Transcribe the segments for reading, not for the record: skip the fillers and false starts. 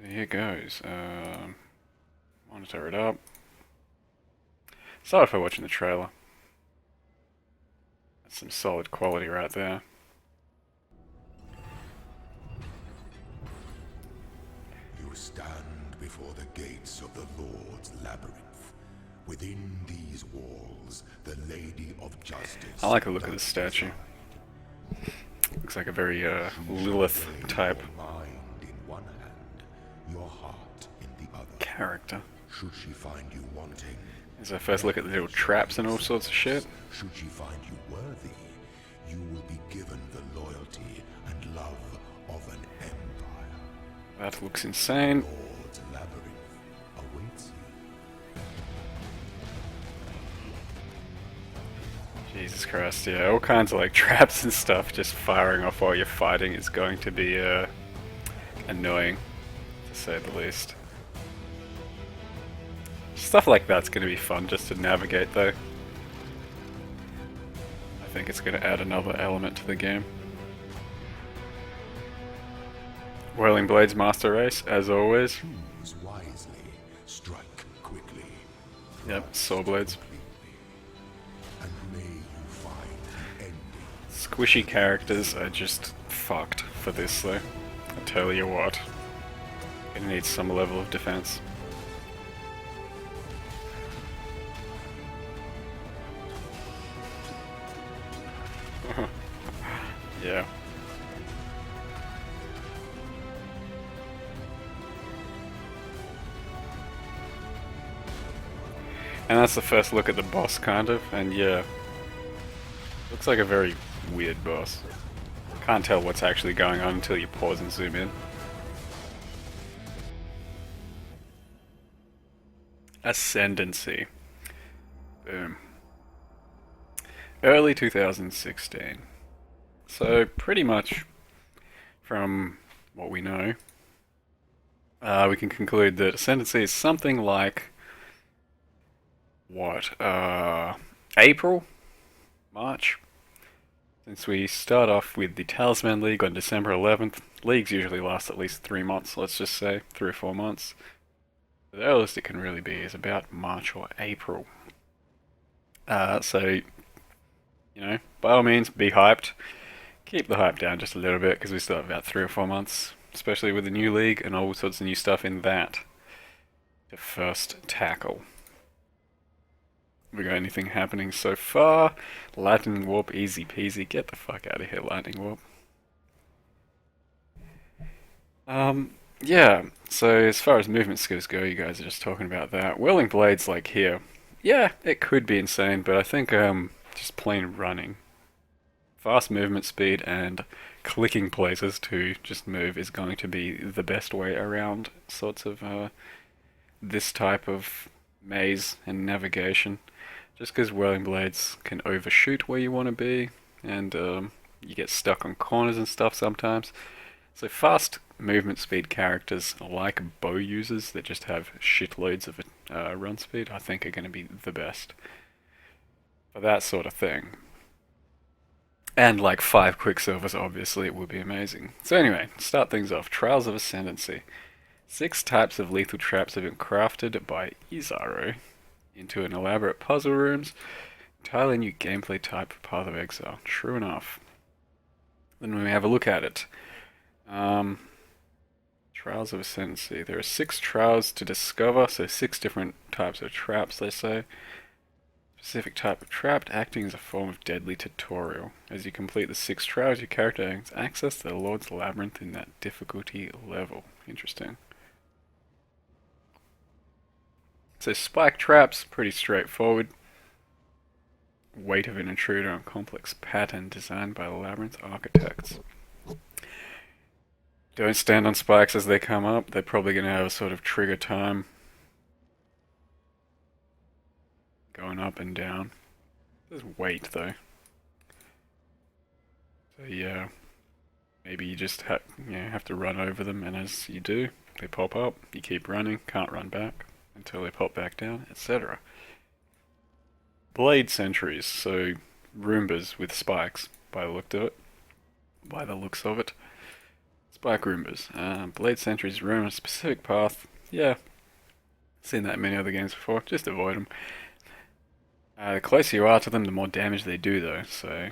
Here goes. Monitor it up. Sorry for watching the trailer. That's some solid quality right there. You stand before the gates of the Lord's labyrinth. Within these walls, the Lady of Justice. I like the look of this statue. Looks like a very Lilith type Mind in one hand, your heart in the other. character. Should she find you wanting, As I first look at the little traps and all sorts of shit. should she find you worthy, you will be given the loyalty and love of an empire. That looks insane. Lord's labyrinth awaits you. Jesus Christ, yeah, all kinds of like traps and stuff just firing off while you're fighting is going to be annoying, to say the least. Stuff like that's going to be fun just to navigate though. I think it's going to add another element to the game. Whirling Blades Master Race, as always. Choose wisely, strike quickly. Yep, Saw Blades. And may you find the ending. Squishy characters are just fucked for this though. I tell you what. It needs some level of defense. Yeah. And that's the first look at the boss, kind of, and yeah. Looks like a very weird boss. Can't tell what's actually going on until you pause and zoom in. Ascendancy. Boom. Early 2016. So, pretty much from what we know, we can conclude that Ascendancy is something like what? April? March? Since we start off with the Talisman League on December 11th, leagues usually last at least 3 months, let's just say, 3 or 4 months. The earliest it can really be is about March or April. So, you know, by all means, be hyped. Keep the hype down just a little bit, because we still have about 3 or 4 months, especially with the new league and all sorts of new stuff in that, to first tackle. We got anything happening so far? Lightning Warp, easy peasy. Get the fuck out of here, Lightning Warp. Yeah, so as far as movement skills go, you guys are just talking about that. Whirling Blades, like here. Yeah, it could be insane, but I think just plain running. Fast movement speed and clicking places to just move is going to be the best way around sorts of this type of maze and navigation. Just because Whirling Blades can overshoot where you want to be, and you get stuck on corners and stuff sometimes. So fast movement speed characters like bow users that just have shitloads of run speed, I think are going to be the best for that sort of thing. And like 5 Quicksilvers, obviously, it would be amazing. So anyway, start things off. Trials of Ascendancy. 6 types of lethal traps have been crafted by Izaro into an elaborate puzzle rooms. Entirely new gameplay type for Path of Exile. True enough. Then when we have a look at it. Trials of Ascendancy. There are 6 trials to discover, so 6 different types of traps, they say. Specific type of trap, acting as a form of deadly tutorial. As you complete the 6 trials, your character gains access to the Lord's Labyrinth in that difficulty level. Interesting. So spike traps, pretty straightforward. Weight of an intruder on complex pattern designed by the Labyrinth architects. Don't stand on spikes as they come up, they're probably going to have a sort of trigger time. Going up and down. There's weight though. So yeah, maybe you just have to run over them, and as you do, they pop up, you keep running, can't run back until they pop back down, etc. Blade sentries, so Roombas with spikes by the looks of it. Spike Roombas. Blade Sentries room a specific path. Yeah, seen that in many other games before. Just avoid them. The closer you are to them, the more damage they do, though, so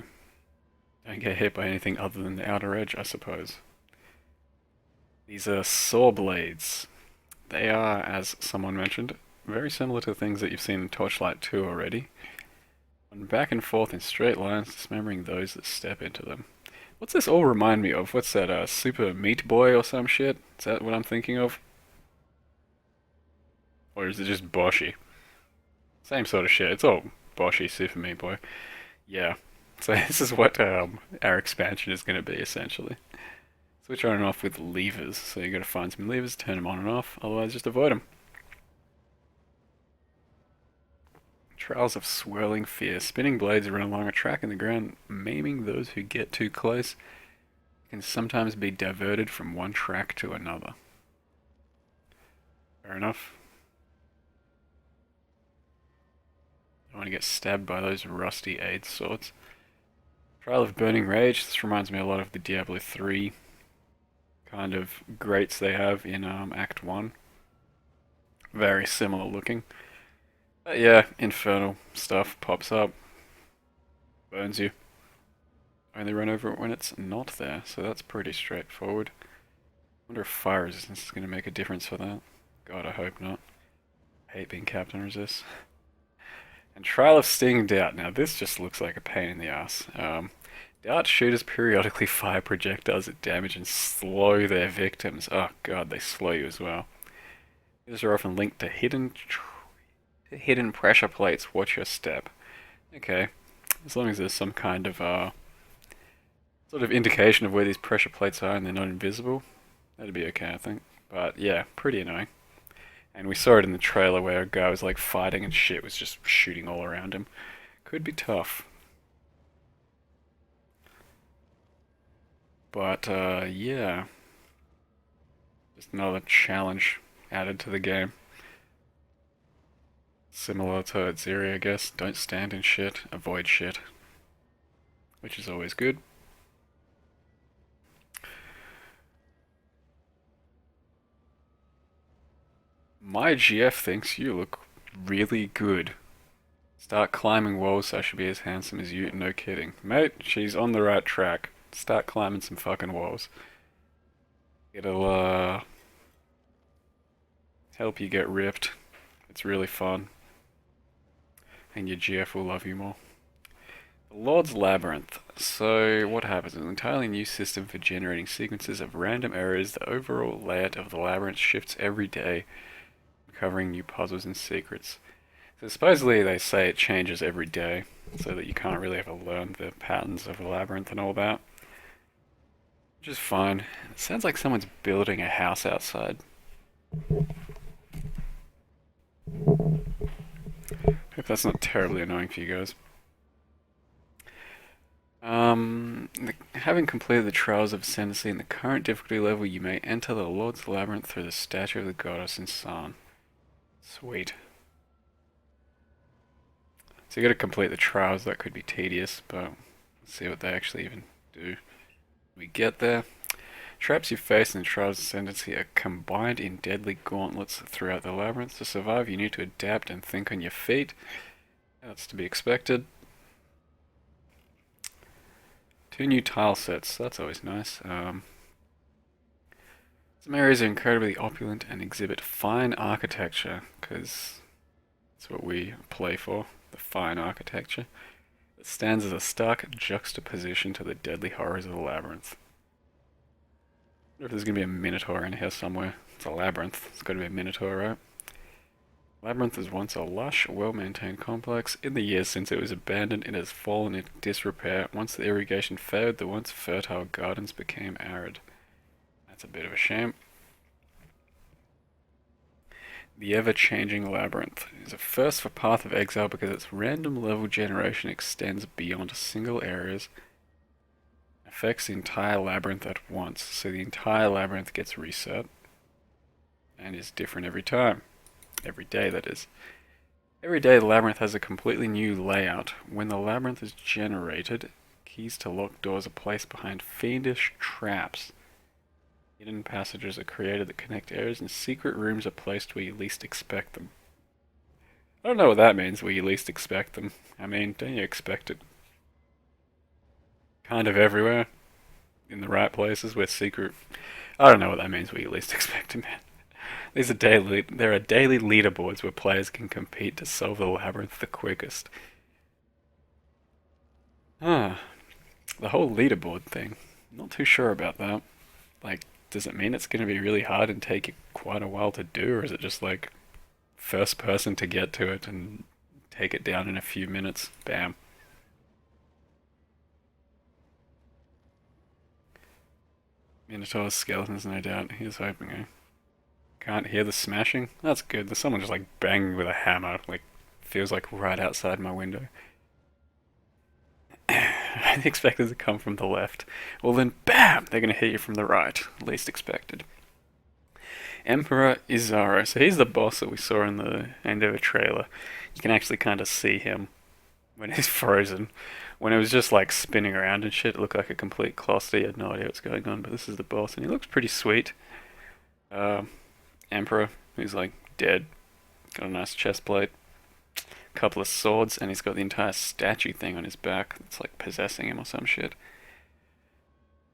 don't get hit by anything other than the outer edge, I suppose. These are saw blades. They are, as someone mentioned, very similar to things that you've seen in Torchlight 2 already. Run back and forth in straight lines, dismembering those that step into them. What's this all remind me of? What's that, Super Meat Boy or some shit? Is that what I'm thinking of? Or is it just Boshy? Same sort of shit. It's all Boshy, Super Meat Boy. Yeah. So this is what our expansion is going to be, essentially. Switch on and off with levers. So you got to find some levers, turn them on and off, otherwise just avoid them. Trails of Swirling Fear. Spinning blades run along a track in the ground, maiming those who get too close. Can sometimes be diverted from one track to another. Fair enough. Don't want to get stabbed by those rusty aid swords. Trail of Burning Rage. This reminds me a lot of the Diablo 3 kind of grates they have in Act 1. Very similar looking. But yeah, infernal stuff pops up. Burns you. Only run over it when it's not there, so that's pretty straightforward. Wonder if fire resistance is going to make a difference for that. God, I hope not. Hate being Captain Resist. And Trail of Stinging Doubt. Now this just looks like a pain in the ass. Dart shooters periodically fire projectiles at damage and slow their victims. Oh god, they slow you as well. These are often linked to hidden pressure plates. Watch your step. Okay, as long as there's some kind of sort of indication of where these pressure plates are and they're not invisible, that'd be okay, I think. But yeah, pretty annoying. And we saw it in the trailer where a guy was like fighting and shit was just shooting all around him. Could be tough. But yeah. Just another challenge added to the game. Similar to Zeri, I guess. Don't stand in shit, avoid shit. Which is always good. My GF thinks you look really good. Start climbing walls so I should be as handsome as you. No kidding. Mate, she's on the right track. Start climbing some fucking walls. It'll help you get ripped. It's really fun. And your GF will love you more. The Lord's Labyrinth. So, what happens? An entirely new system for generating sequences of random errors. The overall layout of the labyrinth shifts every day, covering new puzzles and secrets. So supposedly they say it changes every day, so that you can't really ever learn the patterns of the labyrinth and all that. Which is fine. It sounds like someone's building a house outside. Hope that's not terribly annoying for you guys. Having completed the Trials of Ascendancy in the current difficulty level, you may enter the Lord's Labyrinth through the statue of the goddess in San. Sweet. So you gotta complete the trials, that could be tedious, but let's see what they actually even do. We get there. Traps you face in the Trials of Ascendancy are combined in deadly gauntlets throughout the labyrinth. To survive, you need to adapt and think on your feet. That's to be expected. 2 new tile sets, that's always nice. Some areas are incredibly opulent and exhibit fine architecture, because that's what we play for, the fine architecture. It stands as a stark juxtaposition to the deadly horrors of the labyrinth. I wonder if there's going to be a Minotaur in here somewhere. It's a labyrinth, it's got to be a Minotaur, right? Labyrinth was once a lush, well-maintained complex. In the years since it was abandoned, it has fallen into disrepair. Once the irrigation failed, the once fertile gardens became arid. That's a bit of a shame. The ever-changing labyrinth is a first for Path of Exile because its random level generation extends beyond single areas, affects the entire labyrinth at once, so the entire labyrinth gets reset, and is different every time. Every day, that is. Every day the labyrinth has a completely new layout. When the labyrinth is generated, keys to locked doors are placed behind fiendish traps. Hidden passages are created that connect areas, and secret rooms are placed where you least expect them. I don't know what that means, where you least expect them. I mean, don't you expect it kind of everywhere? In the right places where secret... I don't know what that means, where you least expect them, man. There are daily leaderboards where players can compete to solve the labyrinth the quickest. Ah, the whole leaderboard thing. Not too sure about that. Like, does it mean it's going to be really hard and take you quite a while to do, or is it just like first person to get to it and take it down in a few minutes? Bam. Minotaurs, skeletons, no doubt. Here's hoping I can't hear the smashing. That's good. There's someone just like banging with a hammer, like feels like right outside my window. I expected to come from the left. Well then, bam! They're gonna hit you from the right. Least expected. Emperor Izaro. So he's the boss that we saw in the end of a trailer. You can actually kind of see him when he's frozen. When it was just like spinning around and shit, it looked like a complete cluster. You had no idea what's going on, but this is the boss, and he looks pretty sweet. Emperor, who's like dead. Got a nice chest plate. Couple of swords, and he's got the entire statue thing on his back. It's like possessing him or some shit.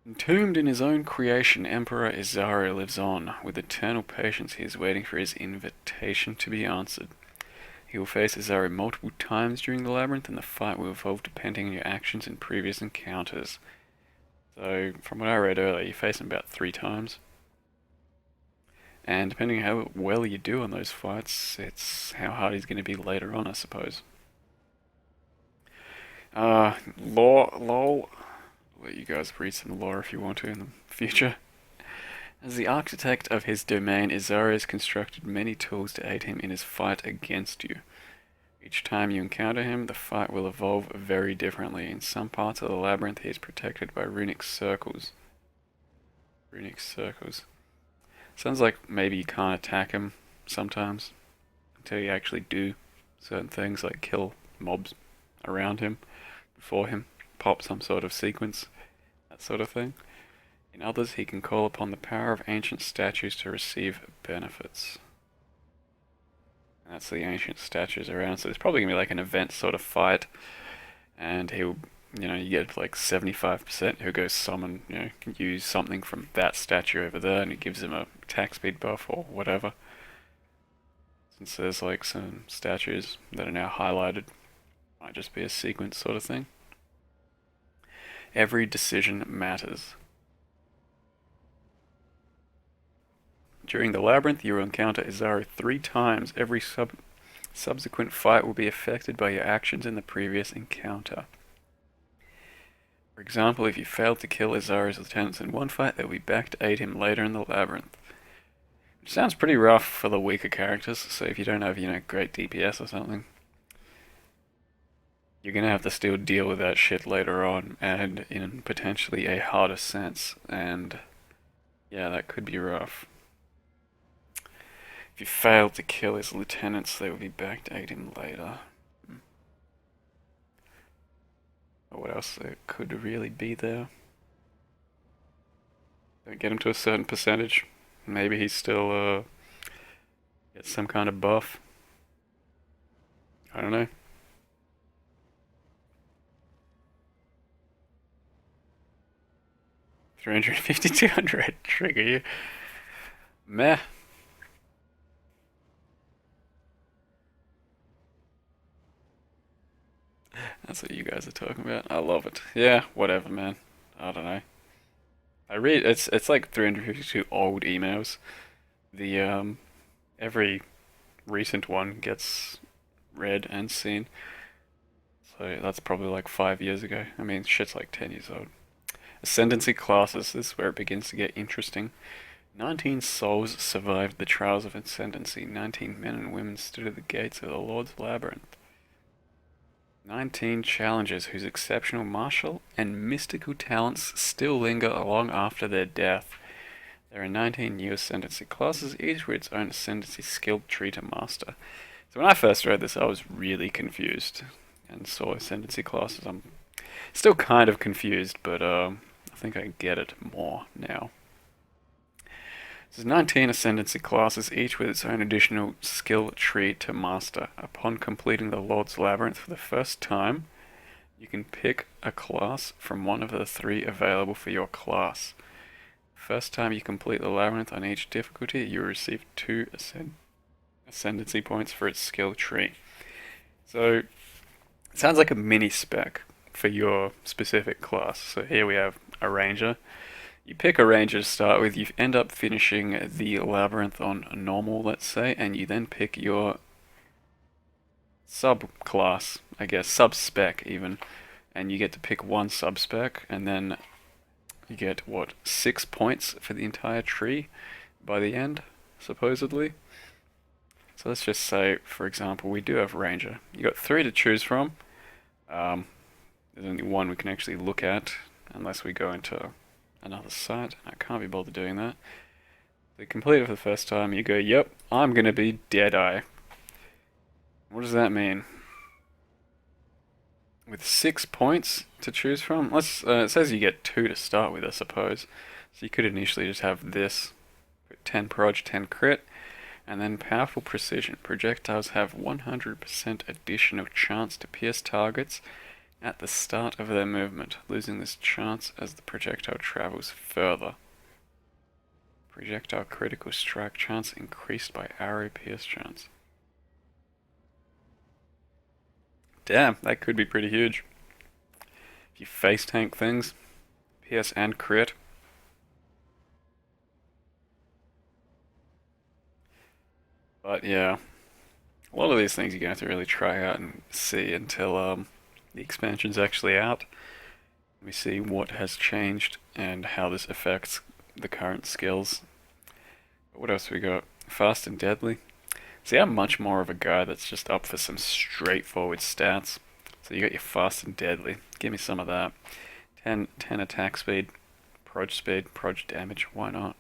Entombed in his own creation, Emperor Izaro lives on. With eternal patience, he is waiting for his invitation to be answered. He will face Izaro multiple times during the labyrinth, and the fight will evolve depending on your actions in previous encounters. So, from what I read earlier, you face him about 3 times. And depending on how well you do on those fights, it's how hard he's going to be later on, I suppose. Lore, lol. I'll let you guys read some lore if you want to in the future. As the architect of his domain, Izaro has constructed many tools to aid him in his fight against you. Each time you encounter him, the fight will evolve very differently. In some parts of the labyrinth, he is protected by runic circles. Runic circles. Sounds like maybe you can't attack him sometimes until you actually do certain things like kill mobs around him, before him, pop some sort of sequence, that sort of thing. In others, he can call upon the power of ancient statues to receive benefits. And that's the ancient statues around, so there's probably going to be like an event sort of fight, and he'll, you get like 75% who goes summon, can use something from that statue over there, and it gives him a attack speed buff or whatever. Since there's like some statues that are now highlighted, might just be a sequence sort of thing. Every decision matters. During the labyrinth, you will encounter Izaro 3 times. Every subsequent fight will be affected by your actions in the previous encounter. For example, if you fail to kill Izaro's lieutenants in one fight, they'll be back to aid him later in the labyrinth. Which sounds pretty rough for the weaker characters, so if you don't have, great DPS or something, you're gonna have to still deal with that shit later on, and in potentially a harder sense, and yeah, that could be rough. If you fail to kill his lieutenants, they will be back to aid him later. Or what else there could really be there? Don't get him to a certain percentage. Maybe he's still, gets some kind of buff. I don't know. $350, $200 trigger you. Meh. That's what you guys are talking about. I love it. Yeah, whatever, man. I don't know. I read it's like 352 old emails. The every recent one gets read and seen. So that's probably like 5 years ago. I mean, shit's like 10 years old. Ascendancy classes. This is where it begins to get interesting. 19 souls survived the trials of ascendancy. 19 men and women stood at the gates of the Lord's Labyrinth. 19 challengers whose exceptional martial and mystical talents still linger long after their death. There are 19 new Ascendancy classes, each with its own Ascendancy skill tree to master. So when I first read this, I was really confused and saw Ascendancy classes. I'm still kind of confused, but I think I get it more now. There's 19 Ascendancy classes, each with its own additional skill tree to master. Upon completing the Lord's Labyrinth for the first time, you can pick a class from one of the 3 available for your class. First time you complete the labyrinth on each difficulty, you receive 2 Ascendancy points for its skill tree. So, it sounds like a mini spec for your specific class. So here we have a ranger. You pick a ranger to start with, you end up finishing the labyrinth on normal, let's say, and you then pick your subclass, I guess, sub-spec even, and you get to pick one sub-spec, and then you get, what, 6 points for the entire tree by the end, supposedly? So let's just say, for example, we do have ranger. You got 3 to choose from. There's only one we can actually look at, unless we go into another site. I can't be bothered doing that. So you complete it for the first time, you go, yep, I'm gonna be Deadeye. What does that mean? With 6 points to choose from? It says you get 2 to start with, I suppose. So you could initially just have this, 10 proj, 10 crit, and then powerful precision. Projectiles have 100% additional chance to pierce targets at the start of their movement, losing this chance as the projectile travels further. Projectile critical strike chance increased by arrow pierce chance. Damn, that could be pretty huge. If you face tank things, pierce and crit. But yeah, a lot of these things you're going to have to really try out and see until the expansion's actually out. We see what has changed and how this affects the current skills. But what else we got? Fast and Deadly. See, I'm much more of a guy that's just up for some straightforward stats. So you got your Fast and Deadly. Give me some of that. 10 attack speed, proj damage, why not?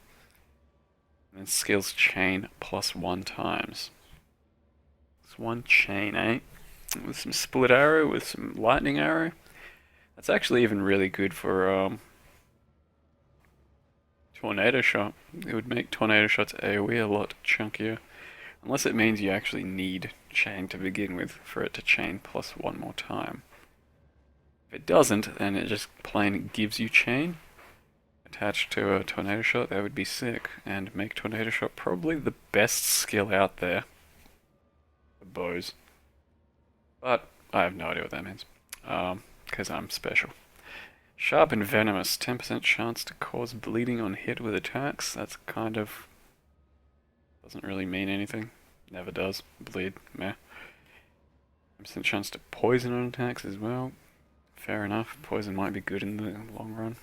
And then skills chain +1 times. It's 1 chain, eh? With some split arrow, with some lightning arrow. That's actually even really good for tornado shot. It would make tornado shots AoE a lot chunkier. Unless it means you actually need chain to begin with for it to chain +1 more time. If it doesn't, then it just plain gives you chain attached to a tornado shot. That would be sick, and make tornado shot probably the best skill out there for bows. But I have no idea what that means, because I'm special. Sharp and Venomous, 10% chance to cause bleeding on hit with attacks. That's kind of... doesn't really mean anything. Never does. Bleed, meh. 10% chance to poison on attacks as well. Fair enough. Poison might be good in the long run.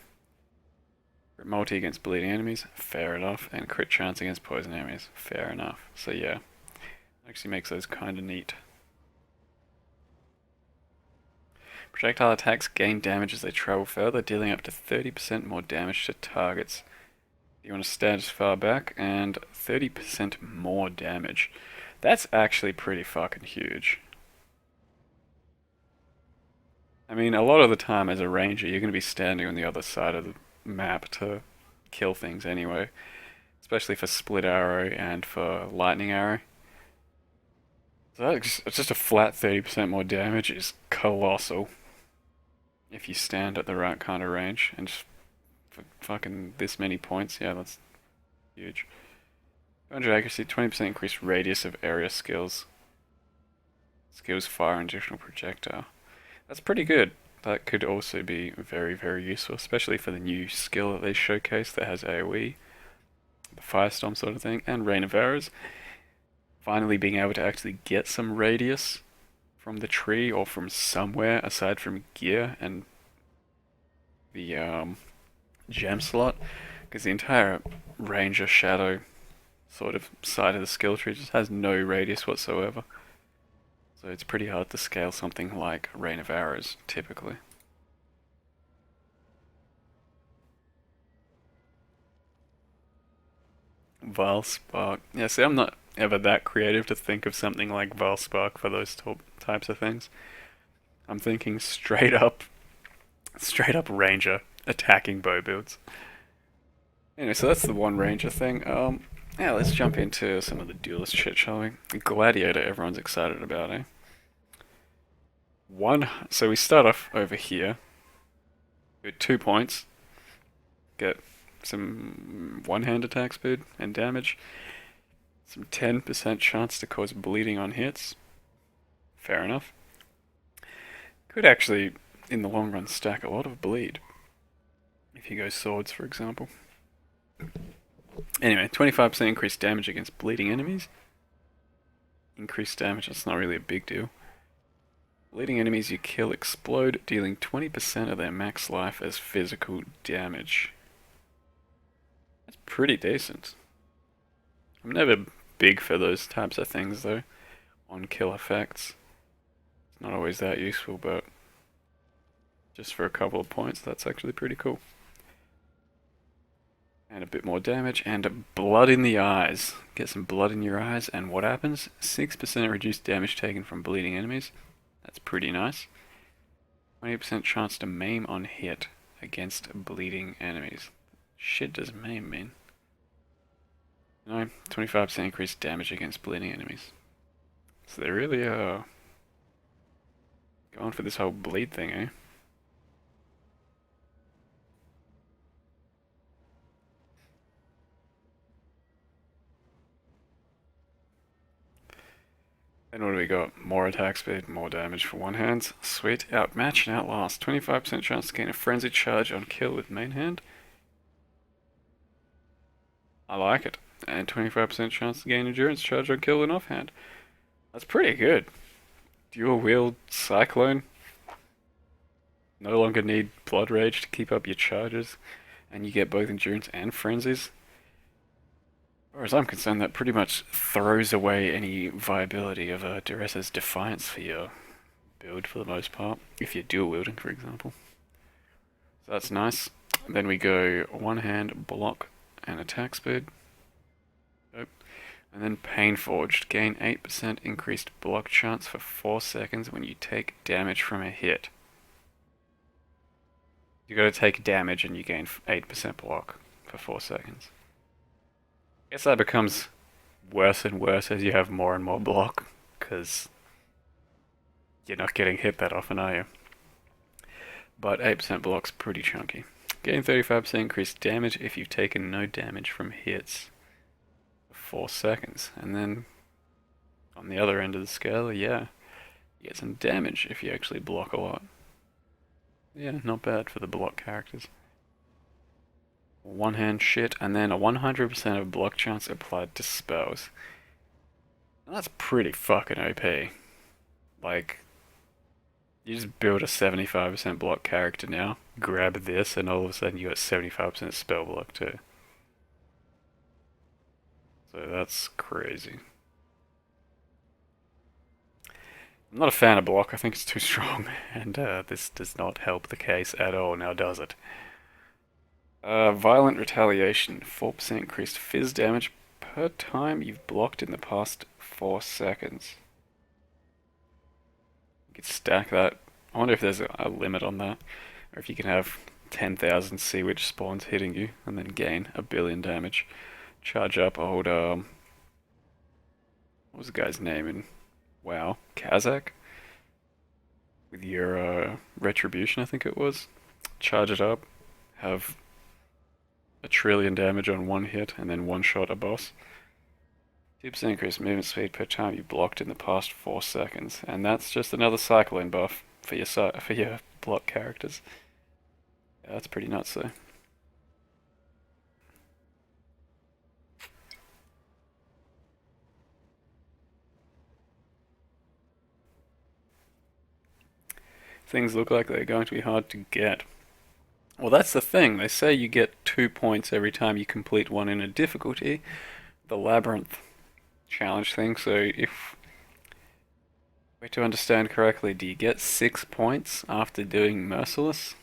Crit multi against bleeding enemies. Fair enough. And crit chance against poison enemies. Fair enough. So yeah. Actually makes those kinda neat. Projectile attacks gain damage as they travel further, dealing up to 30% more damage to targets. You want to stand as far back, and 30% more damage. That's actually pretty fucking huge. I mean, a lot of the time as a ranger, you're going to be standing on the other side of the map to kill things anyway. Especially for split arrow and for lightning arrow. So it's just a flat 30% more damage is colossal. If you stand at the right kind of range, and just for fucking this many points, yeah, that's huge. 200 accuracy, 20% increased radius of area skills. Skills fire and additional projectile. That's pretty good. That could also be very, very useful, especially for the new skill that they showcase that has AoE, the Firestorm sort of thing, and Rain of Arrows. Finally being able to actually get some radius from the tree or from somewhere aside from gear and the gem slot, because the entire Ranger Shadow sort of side of the skill tree just has no radius whatsoever. So it's pretty hard to scale something like Rain of Arrows, typically. Valspark. Yeah, see, I'm not ever that creative to think of something like Valspark for those types of things. I'm thinking straight up Ranger attacking bow builds. Anyway, so that's the one ranger thing. Yeah, let's jump into some of the duelist shit, shall we? Gladiator, everyone's excited about, eh? So we start off over here with 2 points. Get some one-hand attack speed and damage. Some 10% chance to cause bleeding on hits. Fair enough. Could actually, in the long run, stack a lot of bleed. If you go swords, for example. Anyway, 25% increased damage against bleeding enemies. Increased damage, that's not really a big deal. Bleeding enemies you kill explode, dealing 20% of their max life as physical damage. That's pretty decent. I'm never big for those types of things though, on kill effects. It's not always that useful, but just for a couple of points, that's actually pretty cool. And a bit more damage, and blood in the eyes. Get some blood in your eyes, and what happens? 6% reduced damage taken from bleeding enemies. That's pretty nice. 20% chance to maim on hit against bleeding enemies. Shit does maim mean? No, 25% increased damage against bleeding enemies. So they really are going for this whole bleed thing, eh? Then what do we got? More attack speed, more damage for one hand. Sweet. Outmatch and outlast. 25% chance to gain a frenzied charge on kill with main hand. I like it. And 25% chance to gain endurance charge on kill with offhand. That's pretty good. Dual wield Cyclone. No longer need Blood Rage to keep up your charges. And you get both endurance and frenzies. As far as I'm concerned, that pretty much throws away any viability of Duresa's Defiance for your build for the most part, if you're dual wielding, for example. So that's nice. Then we go one hand, block, and attack speed. Nope. And then Pain Forged. Gain 8% increased block chance for 4 seconds when you take damage from a hit. You gotta take damage and you gain 8% block for 4 seconds. I guess that becomes worse and worse as you have more and more block, because you're not getting hit that often, are you? But 8% block's pretty chunky. Gain 35% increased damage if you've taken no damage from hits for 4 seconds. And then on the other end of the scale, yeah, you get some damage if you actually block a lot. Yeah, not bad for the block characters. One hand shit, and then a 100% of block chance applied to spells. That's pretty fucking OP. Like, you just build a 75% block character now, grab this, and all of a sudden you got 75% spell block too. So that's crazy. I'm not a fan of block, I think it's too strong, and this does not help the case at all, now does it? Violent Retaliation, 4% increased fizz damage per time you've blocked in the past 4 seconds. You could stack that. I wonder if there's a limit on that, or if you can have 10,000 sea witch spawns hitting you and then gain 1,000,000,000 damage. Charge up old, what was the guy's name in WoW? Kazakh? With your, Retribution, I think it was. Charge it up, have 1,000,000,000,000 damage on one hit, and then one shot a boss. 2% increased movement speed per time you blocked in the past 4 seconds, and that's just another cycling buff for your block characters. Yeah, that's pretty nuts though. Things look like they're going to be hard to get. Well, that's the thing. They say you get 2 points every time you complete one in a difficulty. The Labyrinth challenge thing, so if we're to understand correctly, do you get 6 points after doing Merciless?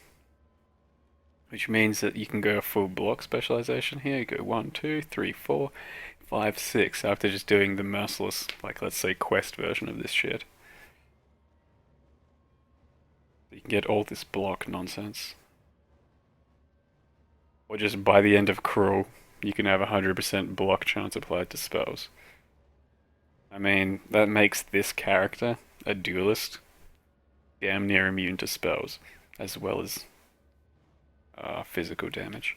Which means that you can go a full block specialization here. You go 1, 2, 3, 4, 5, 6 after just doing the Merciless, like let's say quest version of this shit. You can get all this block nonsense. Or just by the end of Cruel, you can have 100% block chance applied to spells. I mean, that makes this character, a duelist, damn near immune to spells, as well as physical damage.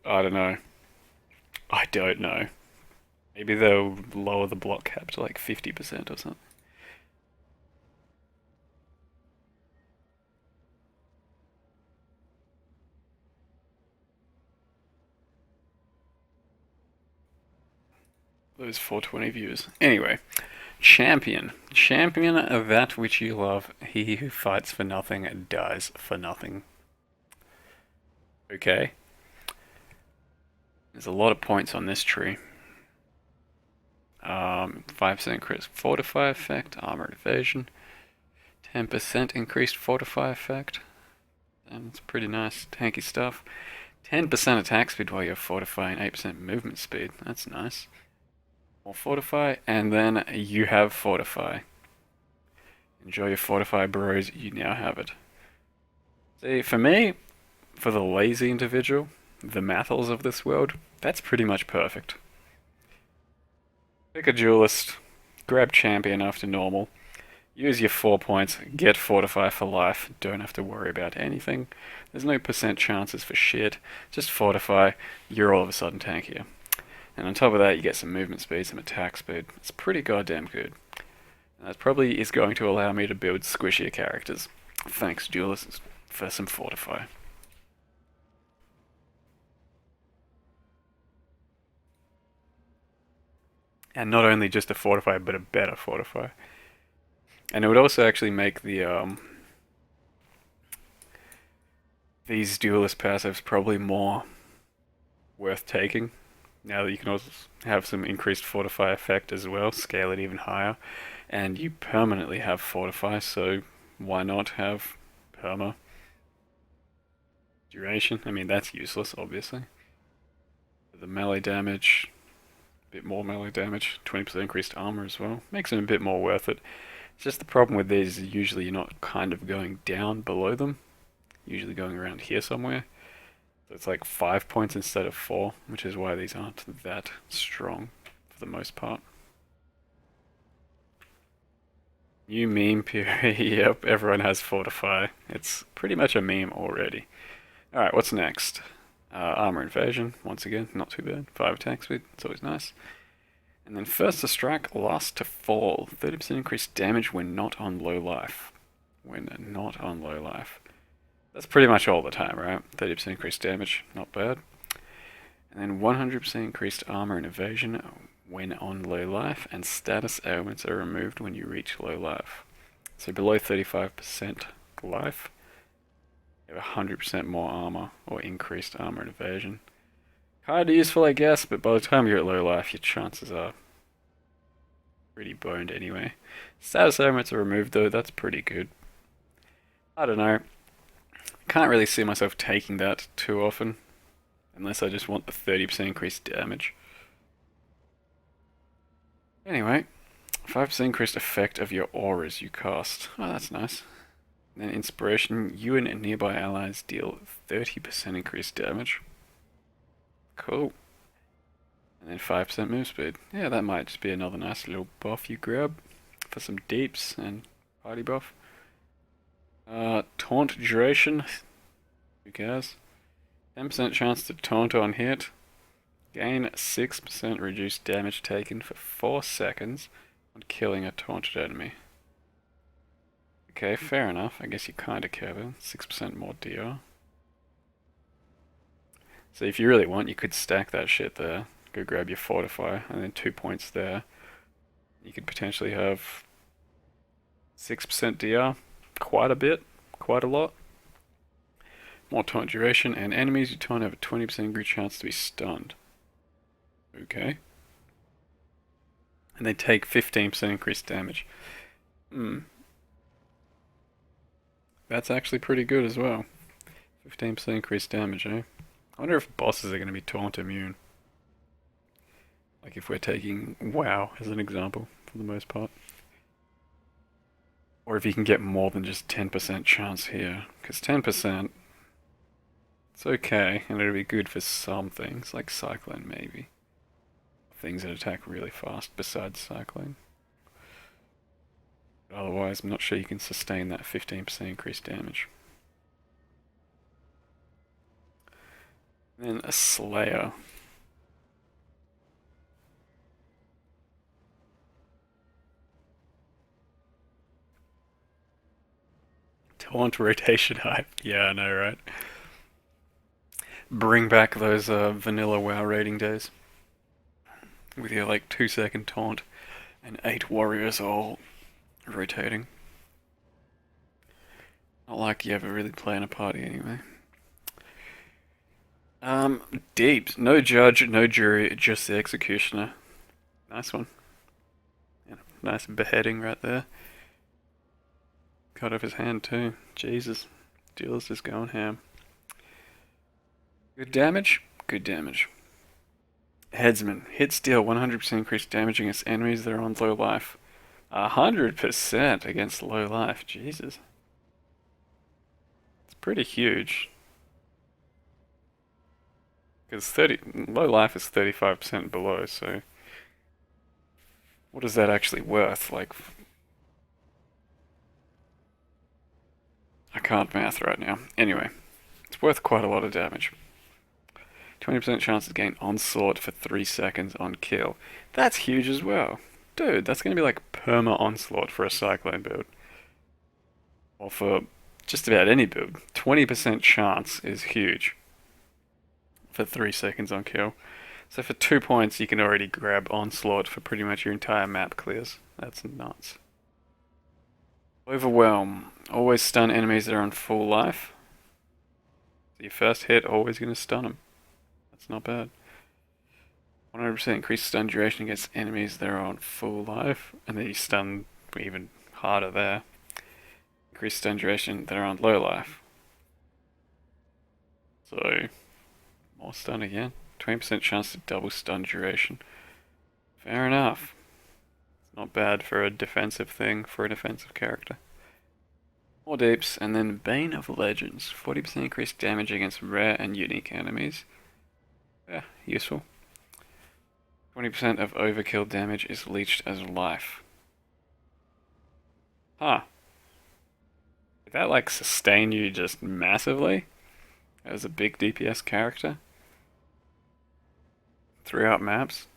I don't know. I don't know. Maybe they'll lower the block cap to like 50% or something. Those 420 views. Anyway, champion. Champion of that which you love. He who fights for nothing dies for nothing. Okay. There's a lot of points on this tree. 5% increased fortify effect, armor evasion, 10% increased fortify effect. And it's pretty nice, tanky stuff. 10% attack speed while you're fortifying, 8% movement speed. That's nice. More fortify, and then you have fortify. Enjoy your fortify, bros. You now have it. See, for me, for the lazy individual, the Mathals of this world, that's pretty much perfect. Pick a duelist, grab champion after normal, use your 4 points, get fortify for life, don't have to worry about anything. There's no percent chances for shit, just fortify, you're all of a sudden tankier. And on top of that, you get some movement speed, some attack speed. It's pretty goddamn good. And that probably is going to allow me to build squishier characters. Thanks, duelists, for some fortify. And not only just a fortify, but a better fortify. And it would also actually make these duelist passives probably more worth taking. Now that you can also have some increased fortify effect as well, scale it even higher, and you permanently have fortify, so why not have perma duration? I mean, that's useless, obviously. The melee damage, a bit more melee damage, 20% increased armor as well, makes them a bit more worth it. It's just the problem with these is usually you're not kind of going down below them, usually going around here somewhere. So it's like 5 points instead of 4, which is why these aren't that strong for the most part. New meme period. Yep, everyone has fortify. It's pretty much a meme already. Alright, what's next? Armor invasion, once again, not too bad. 5 attack speed, it's always nice. And then first to strike, last to fall. 30% increased damage when not on low life. When not on low life. That's pretty much all the time, right? 30% increased damage, not bad. And then 100% increased armor and evasion when on low life, and status ailments are removed when you reach low life. So below 35% life, you have 100% more armor, or increased armor and evasion. Kinda useful, I guess, but by the time you're at low life, your chances are pretty boned anyway. Status ailments are removed though, that's pretty good. I don't know. Can't really see myself taking that too often, unless I just want the 30% increased damage. Anyway, 5% increased effect of your auras you cast. Oh, that's nice. And then inspiration, you and nearby allies deal 30% increased damage. Cool. And then 5% move speed. Yeah, that might just be another nice little buff you grab for some deeps and party buff. Taunt duration. Who cares? 10% chance to taunt on hit. Gain 6% reduced damage taken for 4 seconds on killing a taunted enemy. Okay, fair enough. I guess you kinda care then. 6% more DR. So if you really want, you could stack that shit there. Go grab your fortify, and then 2 points there. You could potentially have 6% DR. Quite a bit. Quite a lot. More taunt duration, and enemies you taunt have a 20% increased chance to be stunned. Okay. And they take 15% increased damage. That's actually pretty good as well. 15% increased damage, eh? I wonder if bosses are going to be taunt immune. Like if we're taking WoW as an example, for the most part. Or if you can get more than just 10% chance here. Because 10%, It's okay, and it'll be good for some things, like Cyclone maybe. Things that attack really fast besides Cyclone. But otherwise, I'm not sure you can sustain that 15% increased damage. Then a Slayer. Taunt rotation hype. Yeah, I know, right? Bring back those vanilla WoW rating days. With your like 2 second taunt and 8 warriors all rotating. Not like you ever really play in a party anyway. Deep. No judge, no jury, just the executioner. Nice one. Yeah, nice beheading right there. Cut off his hand too. Jesus. Dealer's just going ham. Good damage? Good damage. Headsman. Hits deal 100% increased damage against enemies that are on low life. 100% against low life. Jesus. It's pretty huge. Because low life is 35% below, so what is that actually worth? Like, I can't math right now. Anyway, it's worth quite a lot of damage. 20% chance to gain onslaught for 3 seconds on kill. That's huge as well. Dude, that's going to be like perma onslaught for a Cyclone build. Or for just about any build. 20% chance is huge for 3 seconds on kill. So for 2 points, you can already grab onslaught for pretty much your entire map clears. That's nuts. Overwhelm. Always stun enemies that are on full life. So your first hit, always going to stun them. That's not bad. 100% increased stun duration against enemies that are on full life. And then you stun even harder there. Increased stun duration that are on low life. So, more stun again. 20% chance to double stun duration. Fair enough. It's not bad for a defensive thing, for an offensive character. More deeps, and then Bane of Legends. 40% increased damage against rare and unique enemies. Yeah, useful. 20% of overkill damage is leached as life. Huh. Did that like sustain you just massively? As a big DPS character? Throughout maps?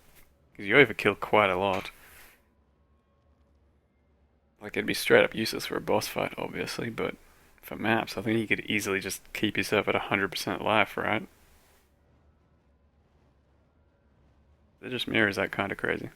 Because you overkill quite a lot. Like, it'd be straight up useless for a boss fight, obviously, but for maps, I think you could easily just keep yourself at 100% life, right? It just mirrors that kind of crazy.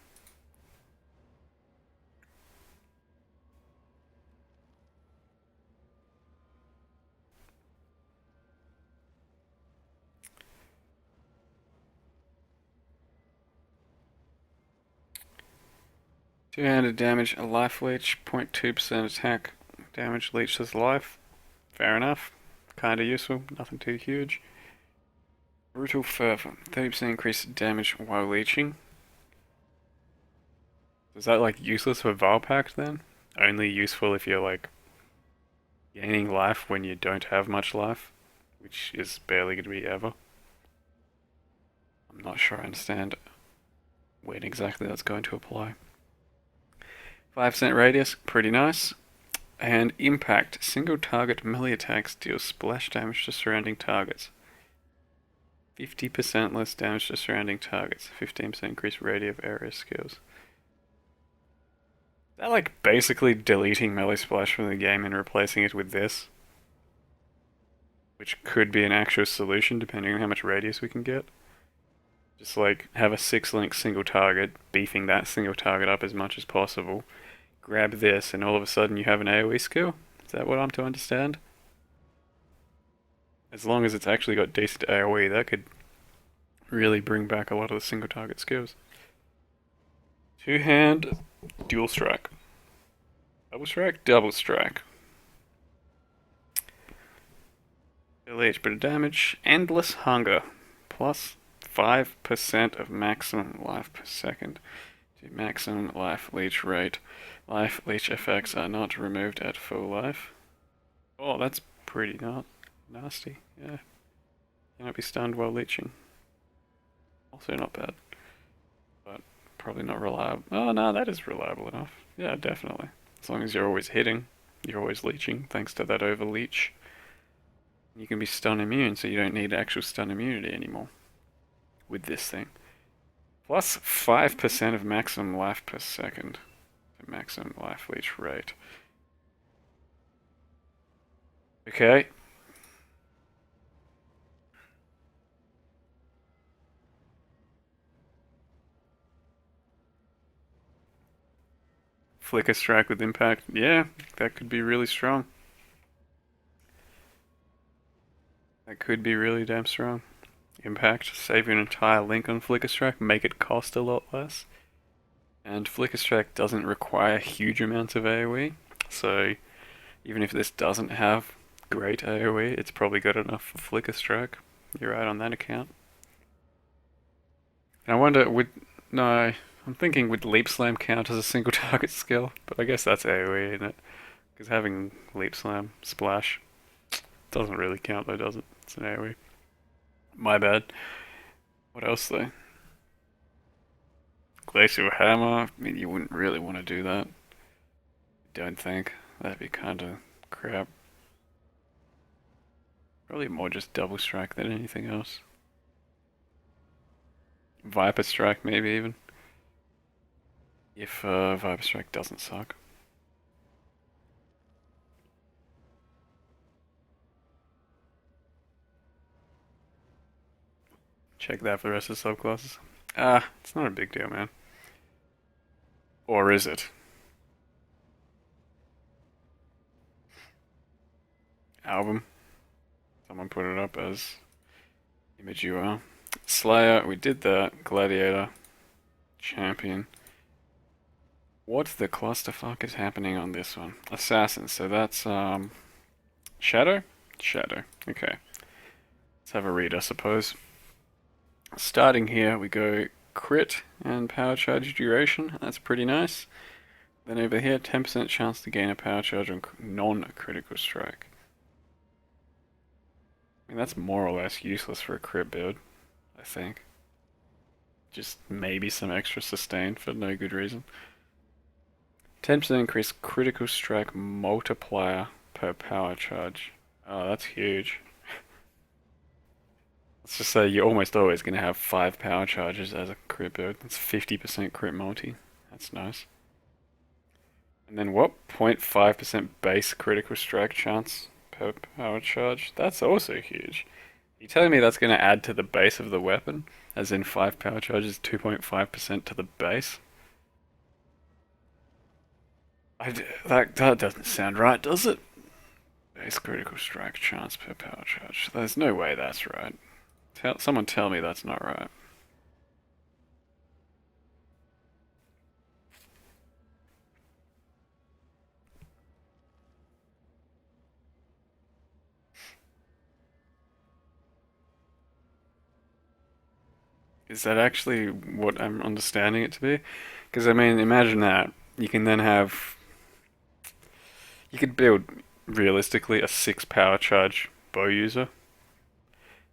Two-handed damage, a life leech, 0.2% attack damage leeches life. Fair enough. Kinda useful, nothing too huge. Brutal Fervor, 30% increased damage while leeching. Is that like useless for Valpact then? Only useful if you're like gaining life when you don't have much life, which is barely going to be ever. I'm not sure I understand when exactly that's going to apply. 5% radius, pretty nice. And impact, single target melee attacks deal splash damage to surrounding targets. 50% less damage to surrounding targets. 15% increased radius of area skills. Is that like basically deleting melee splash from the game and replacing it with this? Which could be an actual solution depending on how much radius we can get. Just like have a 6-link single target, beefing that single target up as much as possible. Grab this and all of a sudden you have an AoE skill? Is that what I'm to understand? As long as it's actually got decent AoE, that could really bring back a lot of the single target skills. Two-hand, dual strike. Double strike, double strike. Deal each bit of damage. Endless Hunger. Plus 5% of maximum life per second. To maximum life leech rate. Life leech effects are not removed at full life. Oh, that's pretty not nasty, yeah. Cannot be stunned while leeching. Also not bad. But probably not reliable. Oh no, that is reliable enough. Yeah, definitely. As long as you're always hitting, you're always leeching, thanks to that overleech. You can be stun immune, so you don't need actual stun immunity anymore with this thing. Plus 5% of maximum life per second. Maximum life leech rate. Okay. Flicker strike with impact. Yeah, that could be really strong. That could be really damn strong. Impact, save your entire link on Flicker Strike, make it cost a lot less. And Flicker Strike doesn't require huge amounts of AoE, so even if this doesn't have great AoE, it's probably good enough for Flicker Strike. You're right on that account. And I wonder, no, I'm thinking would Leap Slam count as a single target skill? But I guess that's AoE, isn't it? Because having Leap Slam, Splash, doesn't really count though, does it? It's an AoE. My bad. What else though? Glacial Hammer, I mean you wouldn't really want to do that. Don't think. That'd be kinda crap. Probably more just Double Strike than anything else. Viper Strike maybe even. If Viper Strike doesn't suck. Check that for the rest of the subclasses. Ah, it's not a big deal, man. Or is it? Album. Someone put it up as image UR. Slayer, we did that. Gladiator. Champion. What the clusterfuck is happening on this one? Assassin, so that's Shadow? Shadow. Okay. Let's have a read, I suppose. Starting here, we go crit and power charge duration. That's pretty nice. Then over here, 10% chance to gain a power charge on non-critical strike. I mean, that's more or less useless for a crit build, I think. Just maybe some extra sustain for no good reason. 10% increase critical strike multiplier per power charge. Oh, that's huge. Let's just say you're almost always going to have 5 power charges as a crit build. That's 50% crit multi. That's nice. And then what? 0.5% base critical strike chance per power charge? That's also huge. You telling me that's going to add to the base of the weapon? As in 5 power charges, 2.5% to the base? That doesn't sound right, does it? Base critical strike chance per power charge. There's no way that's right. Someone tell me that's not right. Is that actually what I'm understanding it to be? Because, I mean, imagine that. You can then have. You could build, realistically, a 6 power charge bow user.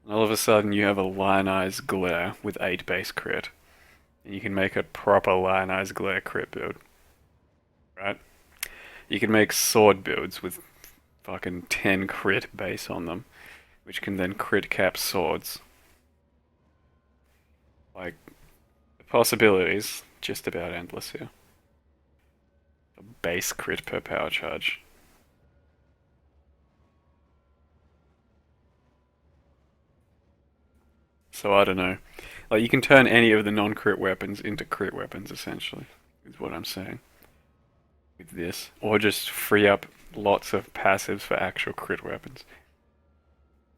And all of a sudden, you have a Lionized Glare with 8 base crit. And you can make a proper Lionized Glare crit build. Right? You can make sword builds with fucking 10 crit base on them, which can then crit cap swords. Like, the possibilities just about endless here. A base crit per power charge. So I don't know. Like, you can turn any of the non-crit weapons into crit weapons, essentially, is what I'm saying. With this. Or just free up lots of passives for actual crit weapons.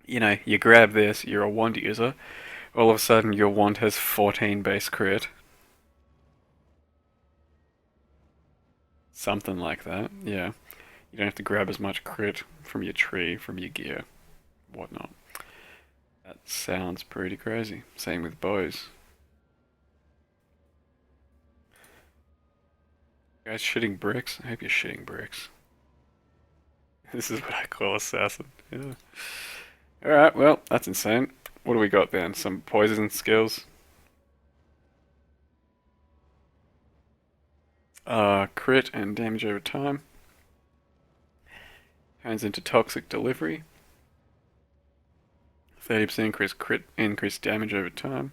You know, you grab this, you're a wand user, all of a sudden your wand has 14 base crit. Something like that, yeah. You don't have to grab as much crit from your tree, from your gear, whatnot. That sounds pretty crazy. Same with bows. You guys shitting bricks? I hope you're shitting bricks. This is what I call assassin. Yeah. Alright, well, that's insane. What do we got then? Some poison skills. Crit and damage over time. Turns into toxic delivery. 30% increased damage over time.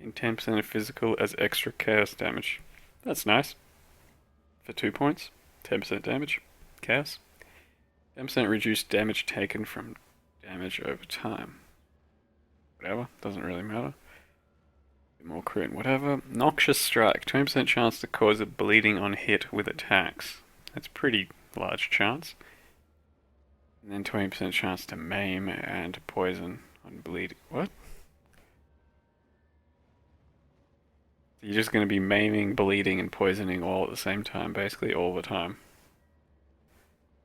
And 10% of physical as extra chaos damage. That's nice. For 2 points. 10% damage. Chaos. 10% reduced damage taken from damage over time. Whatever, doesn't really matter. More crit, whatever. Noxious Strike. 20% chance to cause a bleeding on hit with attacks. That's pretty large chance. And then 20% chance to maim and poison on bleed. What? You're just going to be maiming, bleeding, and poisoning all at the same time, basically all the time.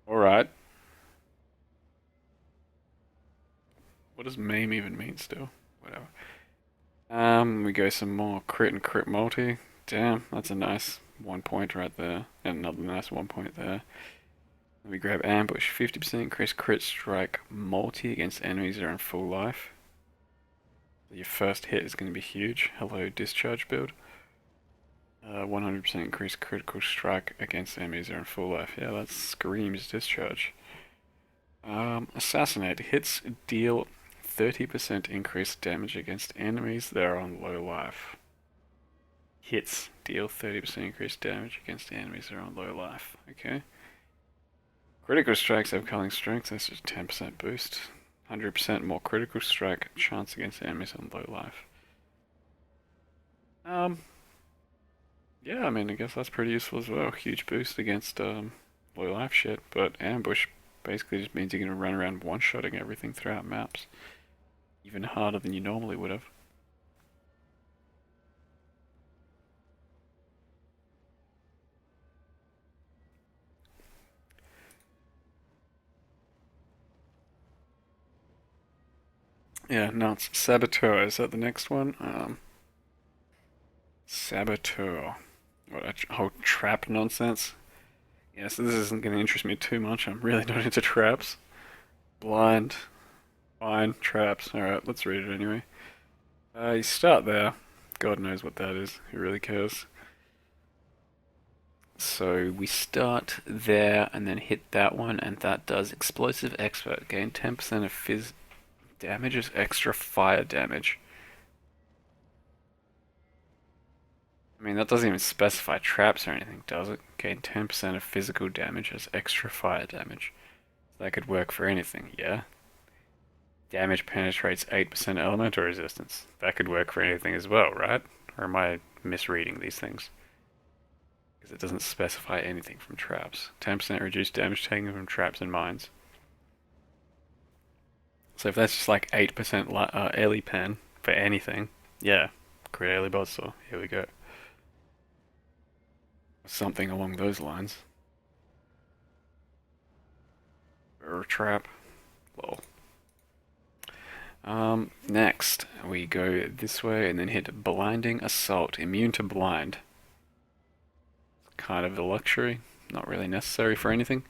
Alright. What does maim even mean still? Whatever. We go some more crit and crit multi. Damn, that's a nice 1 point right there. And another nice 1 point there. Then we grab ambush. 50% increase crit strike multi against enemies that are in full life. Your first hit is going to be huge. Hello, discharge build. 100% increase critical strike against enemies that are in full life. Yeah, that screams discharge. Assassinate. Hits deal 30% increased damage against enemies that are on low life. Hits deal 30% increased damage against enemies that are on low life. Okay. Critical strikes have culling strength. That's just 10% boost. 100% more critical strike chance against enemies on low life. Yeah, I mean, I guess that's pretty useful as well. Huge boost against low life shit, but ambush basically just means you're going to run around one-shotting everything throughout maps. Even harder than you normally would have. Yeah, nuts. Saboteur, is that the next one? Saboteur. What, a whole trap nonsense? Yeah, so this isn't going to interest me too much. I'm really not into traps. Blind. Fine, traps. Alright, let's read it anyway. You start there. God knows what that is. Who really cares? So we start there and then hit that one, and that does Explosive Expert. Gain 10% of fizz damage as extra fire damage. I mean, that doesn't even specify traps or anything, does it? Gain 10% of physical damage as extra fire damage. That could work for anything, yeah? Damage penetrates 8% elemental resistance. That could work for anything as well, right? Or am I misreading these things? Because it doesn't specify anything from traps. 10% reduced damage taken from traps and mines. So if that's just like 8% Ellie pen for anything, yeah, crit Ellie Bodzor, here we go. Something along those lines. Or a trap. Lol. Next, we go this way and then hit Blinding Assault. Immune to blind. Kind of a luxury. Not really necessary for anything.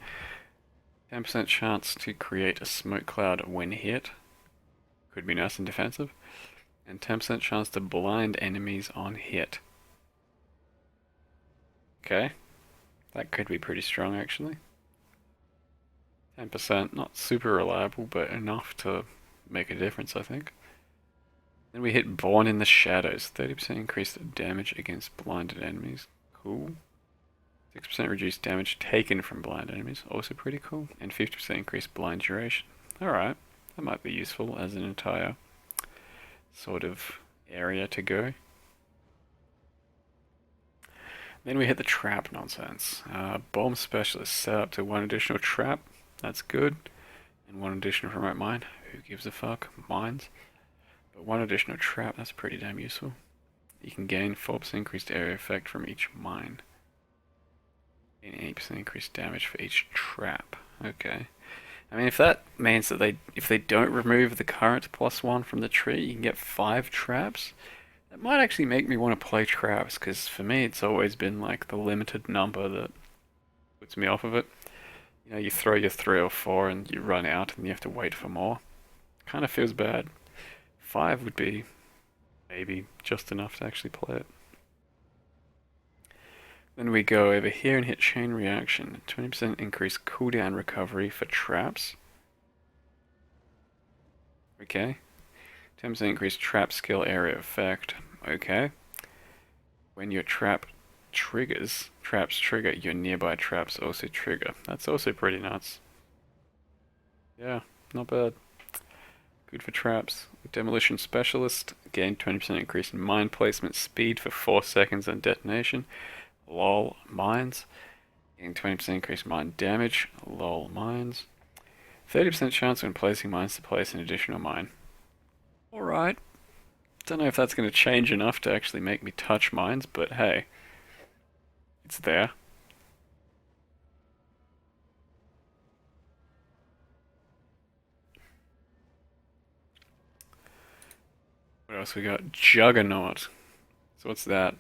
10% chance to create a smoke cloud when hit. Could be nice and defensive. And 10% chance to blind enemies on hit. Okay. That could be pretty strong actually. 10%, not super reliable, but enough to make a difference, I think. Then we hit Born in the Shadows. 30% increased damage against blinded enemies. Cool. 6% reduced damage taken from blind enemies. Also pretty cool. And 50% increased blind duration. Alright. That might be useful as an entire sort of area to go. Then we hit the trap nonsense. Bomb Specialist set up to 1 additional trap. That's good. And 1 additional remote mine. Who gives a fuck? Mines. But 1 additional trap, that's pretty damn useful. You can gain 4% increased area effect from each mine. And 8% increased damage for each trap. Okay. I mean, if that means that if they don't remove the current +1 from the tree, you can get 5 traps. That might actually make me want to play traps, because for me it's always been like the limited number that puts me off of it. You know, you throw your 3 or 4 and you run out and you have to wait for more. Kind of feels bad. 5 would be maybe just enough to actually play it. Then we go over here and hit Chain Reaction. 20% increase cooldown recovery for traps. Okay. 10% increase trap skill area effect. Okay. When your traps trigger, your nearby traps also trigger. That's also pretty nuts. Yeah, not bad. Good for traps. Demolition Specialist. Gain 20% increase in mine placement speed for 4 seconds on detonation. Lol, mines. Gain 20% increase mine damage. Lol, mines. 30% chance when placing mines to place an additional mine. Alright. Don't know if that's going to change enough to actually make me touch mines, but hey. It's there. What else we got? Juggernaut. So what's that?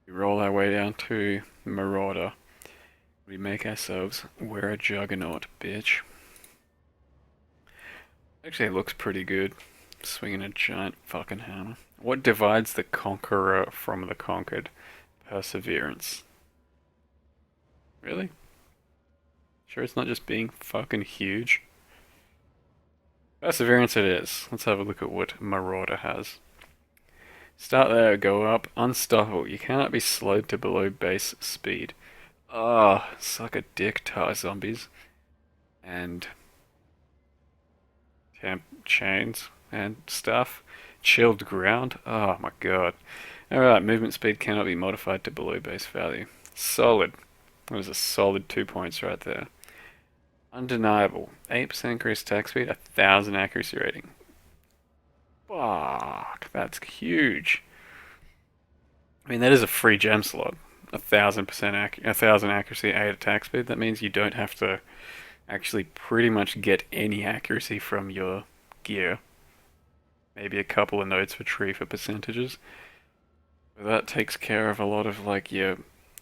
We roll our way down to Marauder. We make ourselves we're a Juggernaut, bitch. Actually, it looks pretty good. Swinging a giant fucking hammer. What divides the conqueror from the conquered? Perseverance. Really? Sure it's not just being fucking huge? Perseverance it is. Let's have a look at what Marauder has. Start there, go up. Unstoppable. You cannot be slowed to below base speed. Ah, oh, suck a dick, tar zombies. And chains and stuff. Chilled ground. Oh my god. Alright, movement speed cannot be modified to below base value. Solid. That was a solid 2 points right there. Undeniable. 8% increased attack speed, 1000 accuracy rating. Fuck, that's huge. I mean, that is a free gem slot. 1000% accuracy, 8 attack speed. That means you don't have to actually pretty much get any accuracy from your gear. Maybe a couple of notes for tree for percentages. But that takes care of a lot of like your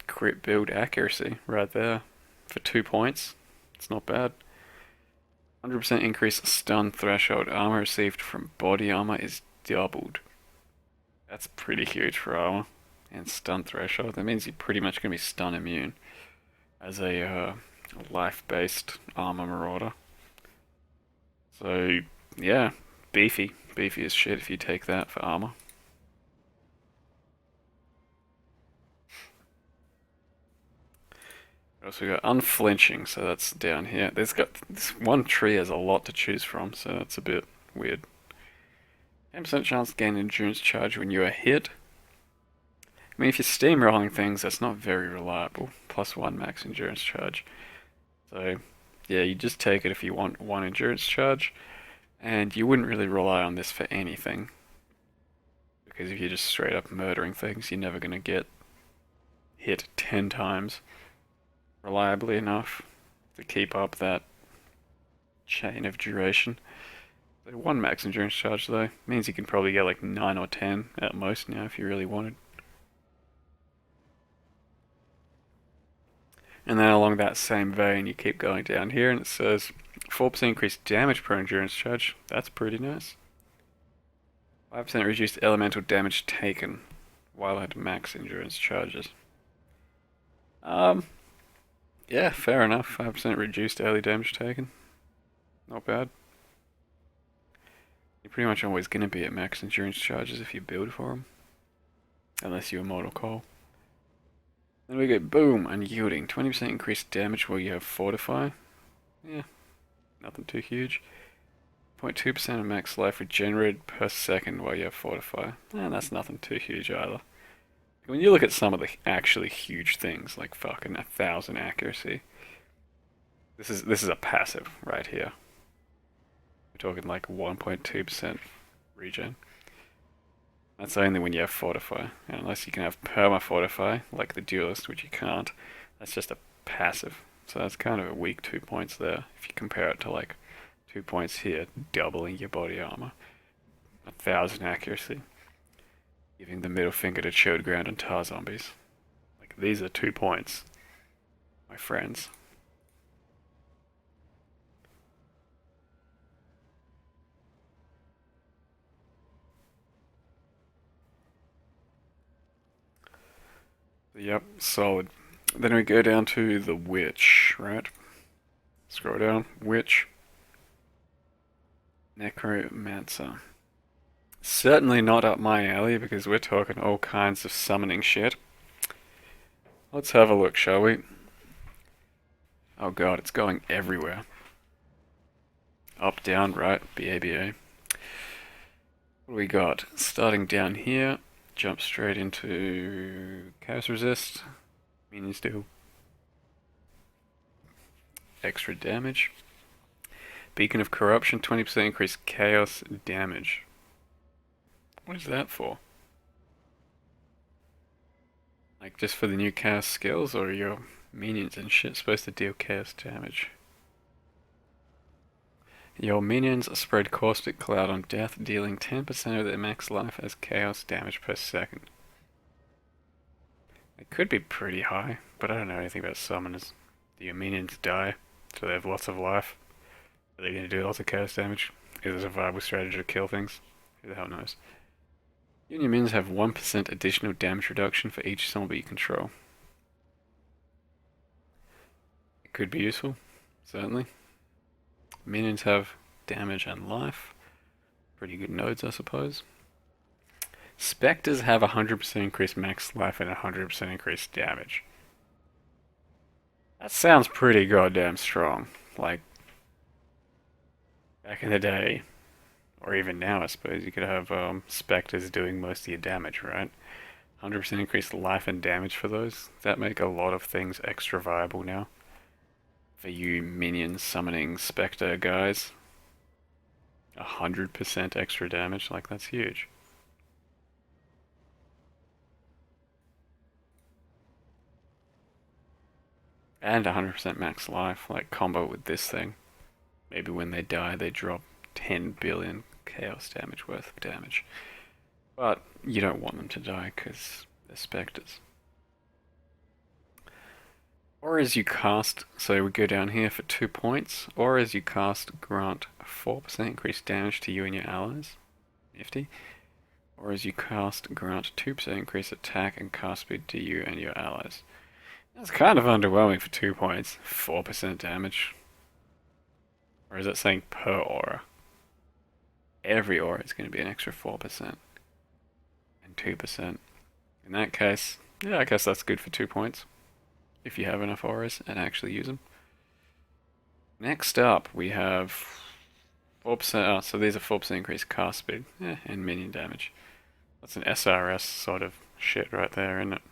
crit build accuracy right there. For 2 points. It's not bad. 100% increase stun threshold. Armor received from body armor is doubled. That's pretty huge for armor. And stun threshold. That means you're pretty much going to be stun immune. As a life-based armor marauder. So, yeah. Beefy. Beefy as shit if you take that for armor. Also got unflinching, so that's down here. There's got this one tree has a lot to choose from, so that's a bit weird. 10% chance to gain endurance charge when you are hit. I mean, if you're steamrolling things, that's not very reliable. +1 max endurance charge. So, yeah, you just take it if you want 1 endurance charge. And you wouldn't really rely on this for anything. Because if you're just straight up murdering things, you're never going to get hit 10 times reliably enough to keep up that chain of duration. So 1 max endurance charge though means you can probably get like 9 or 10 at most now if you really wanted. And then along that same vein you keep going down here and it says 4% increased damage per endurance charge. That's pretty nice. 5% reduced elemental damage taken while at max endurance charges. Yeah, fair enough. 5% reduced early damage taken. Not bad. You're pretty much always going to be at max endurance charges if you build for them. Unless you're Mortal Coil. Then we go boom, unyielding. 20% increased damage while you have Fortify. Yeah, nothing too huge. 0.2% of max life regenerated per second while you have Fortify. That's nothing too huge either. When you look at some of the actually huge things, like fucking 1000 accuracy, this is a passive right here. We're talking like 1.2% regen. That's only when you have Fortify. And unless you can have Perma Fortify, like the Duelist, which you can't, that's just a passive. So that's kind of a weak 2 points there, if you compare it to like 2 points here, doubling your body armor. 1000 accuracy. Giving the middle finger to chilled ground and tar zombies. Like, these are 2 points, my friends. Yep, solid. Then we go down to the Witch, right? Scroll down. Witch. Necromancer. Certainly not up my alley because we're talking all kinds of summoning shit. Let's have a look, shall we? Oh god, it's going everywhere. Up, down, right, BABA. What do we got? Starting down here, jump straight into Chaos Resist. Minions do extra damage. Beacon of Corruption, 20% increased chaos damage. What is that for? Like just for the new chaos skills, or your minions and shit supposed to deal chaos damage? Your minions spread Caustic Cloud on death, dealing 10% of their max life as chaos damage per second. It could be pretty high, but I don't know anything about summoners. Do your minions die, so they have lots of life? Are they going to do lots of chaos damage? Is it a viable strategy to kill things? Who the hell knows? You and your minions have 1% additional damage reduction for each zombie you control. It could be useful, certainly. Minions have damage and life. Pretty good nodes, I suppose. Spectres have 100% increased max life and 100% increased damage. That sounds pretty goddamn strong. Like, back in the day, or even now, I suppose, you could have Spectres doing most of your damage, right? 100% increased life and damage for those. That make a lot of things extra viable now. For you minion summoning Spectre guys. 100% extra damage, like that's huge. And 100% max life, like combo with this thing. Maybe when they die, they drop 10 billion chaos damage worth of damage. But you don't want them to die because they're Spectres. Or as you cast, so we go down here for 2 points, or as you cast, grant 4% increased damage to you and your allies. Nifty. Or as you cast, grant 2% increased attack and cast speed to you and your allies. That's kind of underwhelming for 2 points. 4% damage. Or is that saying per aura? Every aura is going to be an extra 4%. And 2%. In that case, yeah, I guess that's good for 2 points. If you have enough auras and actually use them. Next up, we have 4%. Oh, so these are 4% increased cast speed and minion damage. That's an SRS sort of shit right there, isn't it?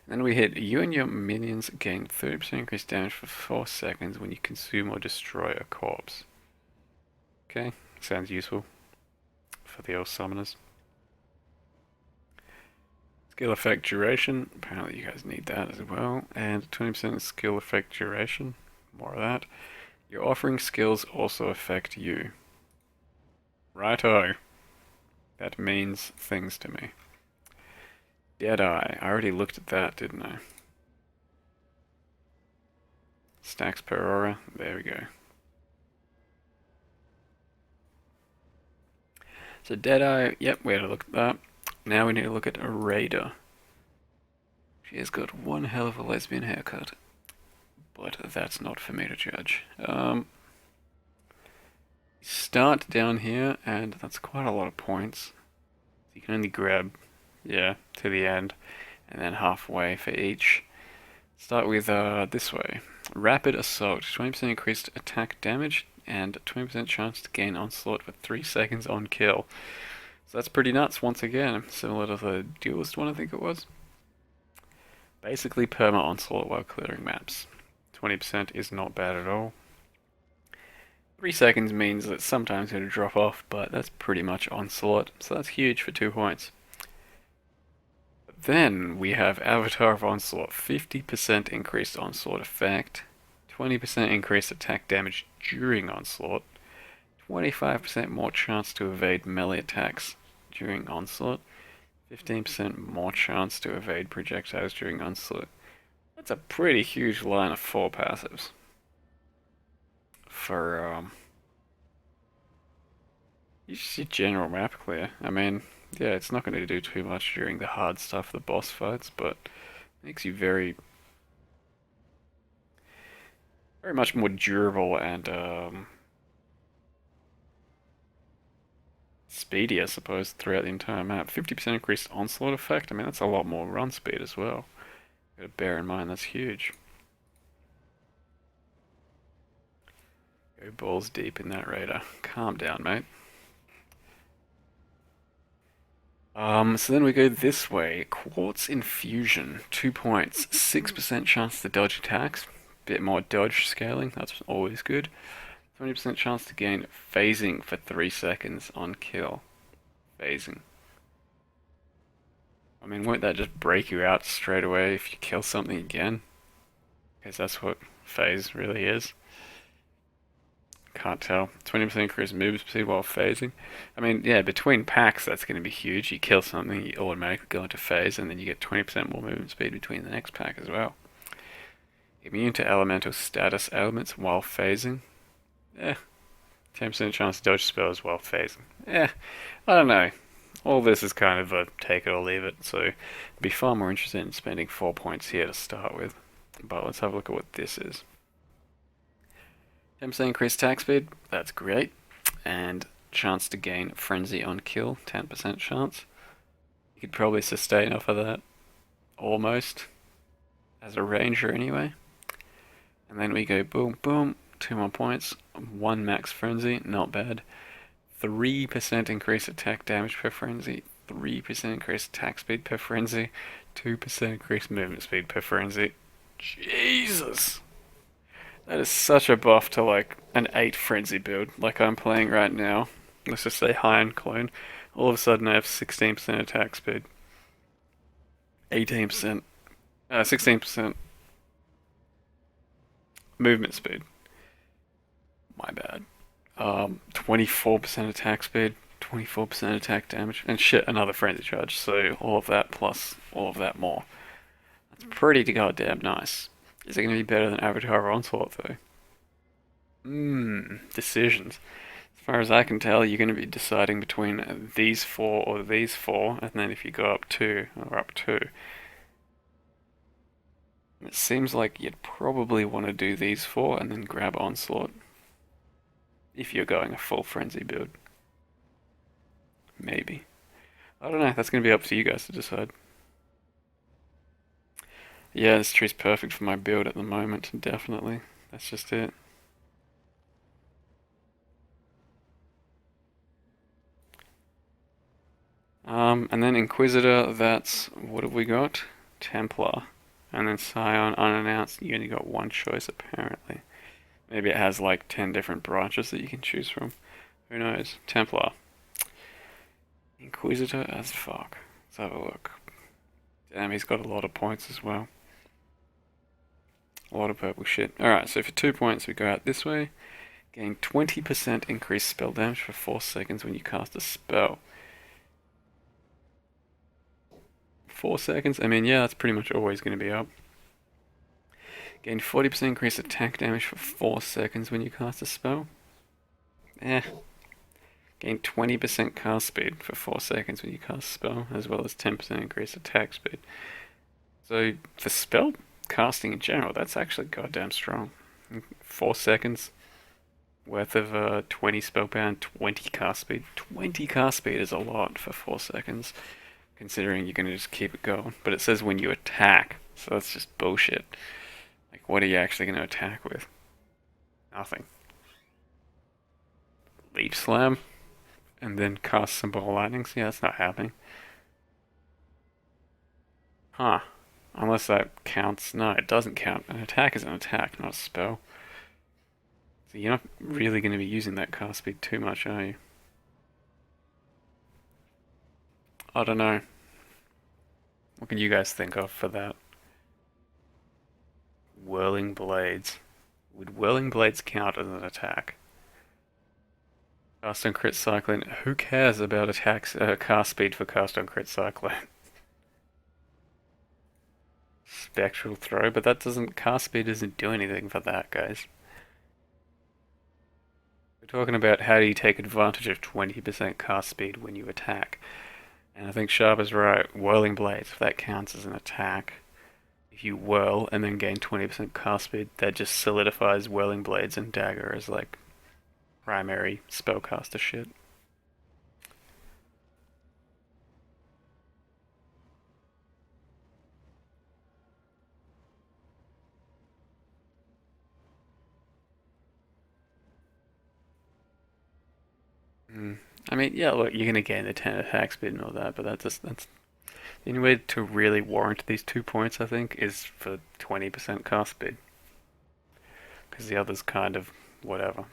Then we hit you and your minions gain 30% increased damage for 4 seconds when you consume or destroy a corpse. Okay, sounds useful for the old summoners. Skill effect duration, apparently you guys need that as well. And 20% skill effect duration, more of that. Your offering skills also affect you. Righto. That means things to me. Deadeye. I already looked at that, didn't I? Stacks per aura. There we go. So Deadeye, yep, we had to look at that. Now we need to look at Raider. She has got one hell of a lesbian haircut. But that's not for me to judge. Start down here, and that's quite a lot of points. You can only grab, yeah, to the end, and then halfway for each. Start with this way. Rapid Assault, 20% increased attack damage, and 20% chance to gain Onslaught for 3 seconds on kill. So that's pretty nuts once again, similar to the Duelist one I think it was. Basically perma Onslaught while clearing maps. 20% is not bad at all. 3 seconds means that sometimes it'll drop off, but that's pretty much Onslaught, so that's huge for 2 points. But then we have Avatar of Onslaught, 50% increased Onslaught effect, 20% increased attack damage during Onslaught, 25% more chance to evade melee attacks during Onslaught, 15% more chance to evade projectiles during Onslaught. That's a pretty huge line of 4 passives. For, just your general map clear. I mean, yeah, it's not going to do too much during the hard stuff, the boss fights, but Makes you very, very much more durable and speedy, I suppose, throughout the entire map. 50% increased onslaught effect. I mean, that's a lot more run speed as well. Gotta bear in mind that's huge. Go balls deep in that raider. Calm down, mate. So then we go this way. Quartz Infusion, 2 points, 6% chance to dodge attacks. Bit more dodge scaling, that's always good. 20% chance to gain phasing for 3 seconds on kill. Phasing. I mean, won't that just break you out straight away if you kill something again? Because that's what phase really is. Can't tell. 20% increased movement speed while phasing. I mean, yeah, between packs that's going to be huge. You kill something, you automatically go into phase, and then you get 20% more movement speed between the next pack as well. Immune to elemental status elements while phasing. 10% chance to dodge spells while phasing. I don't know. All this is kind of a take it or leave it, so I'd be far more interested in spending 4 points here to start with. But let's have a look at what this is. 10% increased attack speed, that's great. And chance to gain frenzy on kill, 10% chance. You could probably sustain off of that. Almost. As a ranger anyway. And then we go boom, boom, 2 more points. 1 max frenzy, not bad. 3% increased attack damage per frenzy. 3% increased attack speed per frenzy. 2% increased movement speed per frenzy. Jesus! That is such a buff to like an 8 frenzy build, like I'm playing right now. Let's just say high and clone. All of a sudden I have 16% attack speed. 18%. 16% movement speed. My bad. 24% attack speed, 24% attack damage, and shit, another frenzy charge. So all of that plus all of that more. That's pretty goddamn nice. Is it going to be better than Avatar Onslaught though? Decisions. As far as I can tell, you're going to be deciding between these 4 or these 4, and then if you go up 2 or up 2. It seems like you'd probably want to do these 4 and then grab Onslaught. If you're going a full frenzy build. Maybe. I don't know, that's going to be up to you guys to decide. Yeah, this tree's perfect for my build at the moment, definitely. That's just it. And then Inquisitor, that's, what have we got? Templar. And then Scion, unannounced, you only got 1 choice apparently. Maybe it has like 10 different branches that you can choose from. Who knows? Templar. Inquisitor as fuck. Let's have a look. Damn, he's got a lot of points as well. A lot of purple shit. Alright, so for 2 points we go out this way. Gain 20% increased spell damage for 4 seconds when you cast a spell. 4 seconds? I mean, yeah, that's pretty much always going to be up. Gain 40% increased attack damage for 4 seconds when you cast a spell. Gain 20% cast speed for 4 seconds when you cast a spell, as well as 10% increased attack speed. So, for spell casting in general, that's actually goddamn strong. 4 seconds worth of 20 spell power and 20 cast speed. 20 cast speed is a lot for 4 seconds, considering you're going to just keep it going. But it says when you attack, so that's just bullshit. Like, what are you actually going to attack with? Nothing. Leap Slam? And then cast some ball lightnings? Yeah, that's not happening. Huh. Unless that counts. No, it doesn't count. An attack is an attack, not a spell. So you're not really going to be using that cast speed too much, are you? I don't know. What can you guys think of for that? Whirling Blades. Would Whirling Blades count as an attack? Cast on Crit Cyclone. Who cares about attacks, cast speed for Cast on Crit Cyclone? Spectral Throw, but that doesn't, cast speed doesn't do anything for that, guys. We're talking about how do you take advantage of 20% cast speed when you attack. And I think Sharp is right. Whirling Blades, if that counts as an attack. if you whirl and then gain 20% cast speed, that just solidifies Whirling Blades and Dagger as like primary spellcaster shit. Mm. I mean, yeah, look, you're gonna gain the 10 attack speed and all that, but that's the only way to really warrant these 2 points, I think, is for 20% cast speed, because the others kind of whatever.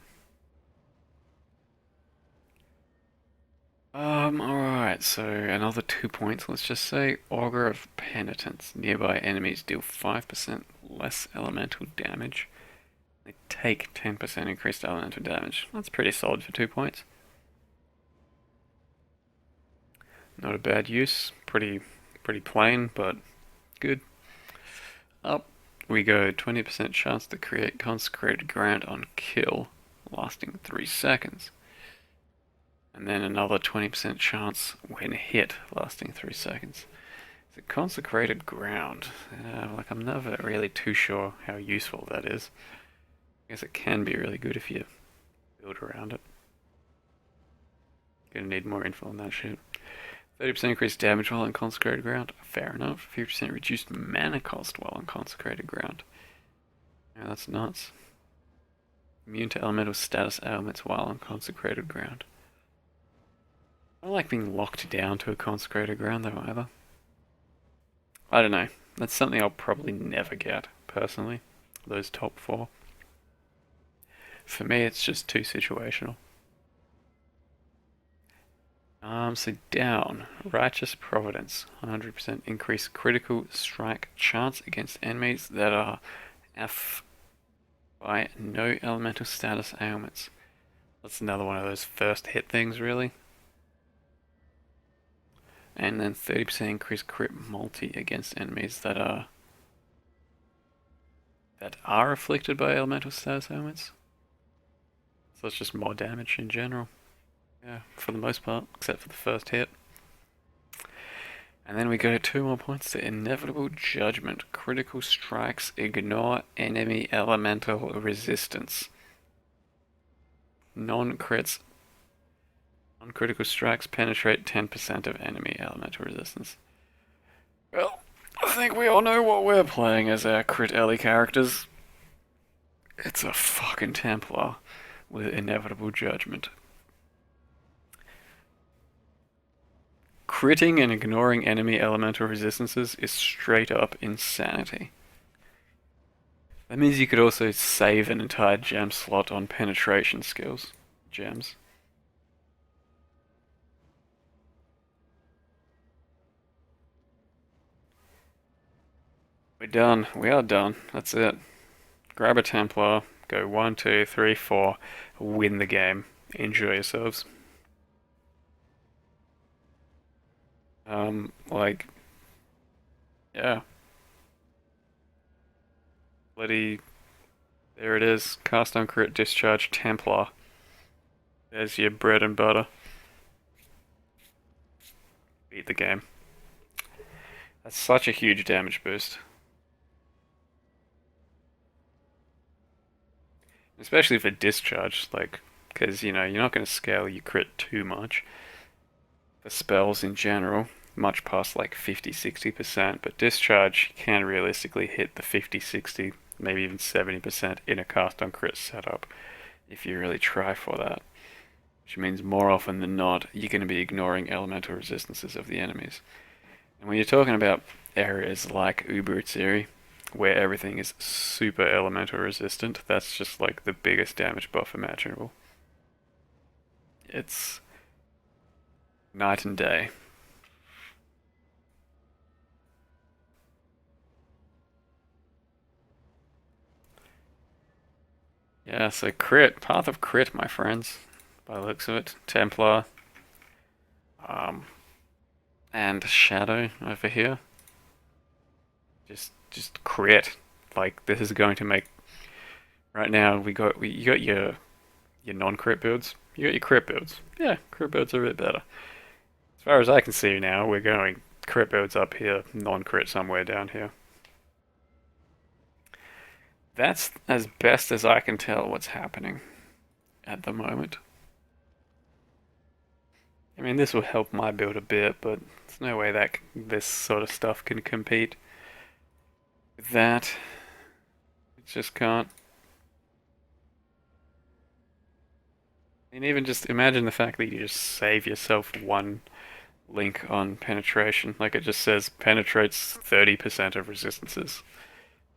Alright, so another 2 points, let's just say. Augur of Penitence. Nearby enemies deal 5% less elemental damage. They take 10% increased elemental damage. That's pretty solid for 2 points. Not a bad use. Pretty plain, but good. Up we go. 20% chance to create Consecrated Ground on kill, lasting 3 seconds. And then another 20% chance when hit, lasting 3 seconds. It's a Consecrated Ground. Like, I'm never really too sure how useful that is. I guess it can be really good if you build around it. Gonna need more info on that shit. 30% increased damage while on Consecrated Ground. Fair enough. 50% reduced mana cost while on Consecrated Ground. Yeah, that's nuts. Immune to elemental status ailments while on Consecrated Ground. I don't like being locked down to a Consecrated Ground though either. I don't know. That's something I'll probably never get, personally. Those top 4. For me, it's just too situational. So down, Righteous Providence, 100% increase critical strike chance against enemies that are F by no elemental status ailments. That's another one of those first hit things, really. And then 30% increase crit multi against enemies that are afflicted by elemental status ailments. So it's just more damage in general. Yeah, for the most part, except for the first hit. And then we go 2 more points to Inevitable Judgment. Critical strikes ignore enemy elemental resistance. Non-critical strikes penetrate 10% of enemy elemental resistance. Well, I think we all know what we're playing as our crit Ellie characters. It's a fucking Templar with Inevitable Judgment. Critting and ignoring enemy elemental resistances is straight up insanity. That means you could also save an entire gem slot on penetration skills. Gems. We're done. We are done. That's it. Grab a Templar, go 1, 2, 3, 4, win the game. Enjoy yourselves. Like, yeah. Bloody, there it is. Cast on crit, discharge, Templar. There's your bread and butter. Beat the game. That's such a huge damage boost. Especially for discharge, like, because, you know, you're not going to scale your crit too much. For spells in general, much past like 50-60%, but discharge can realistically hit the 50-60, maybe even 70% in a cast on crit setup if you really try for that. Which means more often than not, you're going to be ignoring elemental resistances of the enemies. And when you're talking about areas like Uber-Utsiri, where everything is super elemental resistant, that's just like the biggest damage buff imaginable. It's night and day. Yeah, so crit, Path of Crit, my friends, by the looks of it. Templar, um, and Shadow over here. Just crit. Like, this is going to make. Right now, you got your non-crit builds. You got your crit builds. Yeah, crit builds are a bit better. As far as I can see now, we're going crit builds up here, non-crit somewhere down here. That's as best as I can tell what's happening at the moment. I mean, this will help my build a bit, but there's no way that this sort of stuff can compete with that. It just can't. And even just imagine the fact that you just save yourself one link on penetration. Like it just says penetrates 30% of resistances.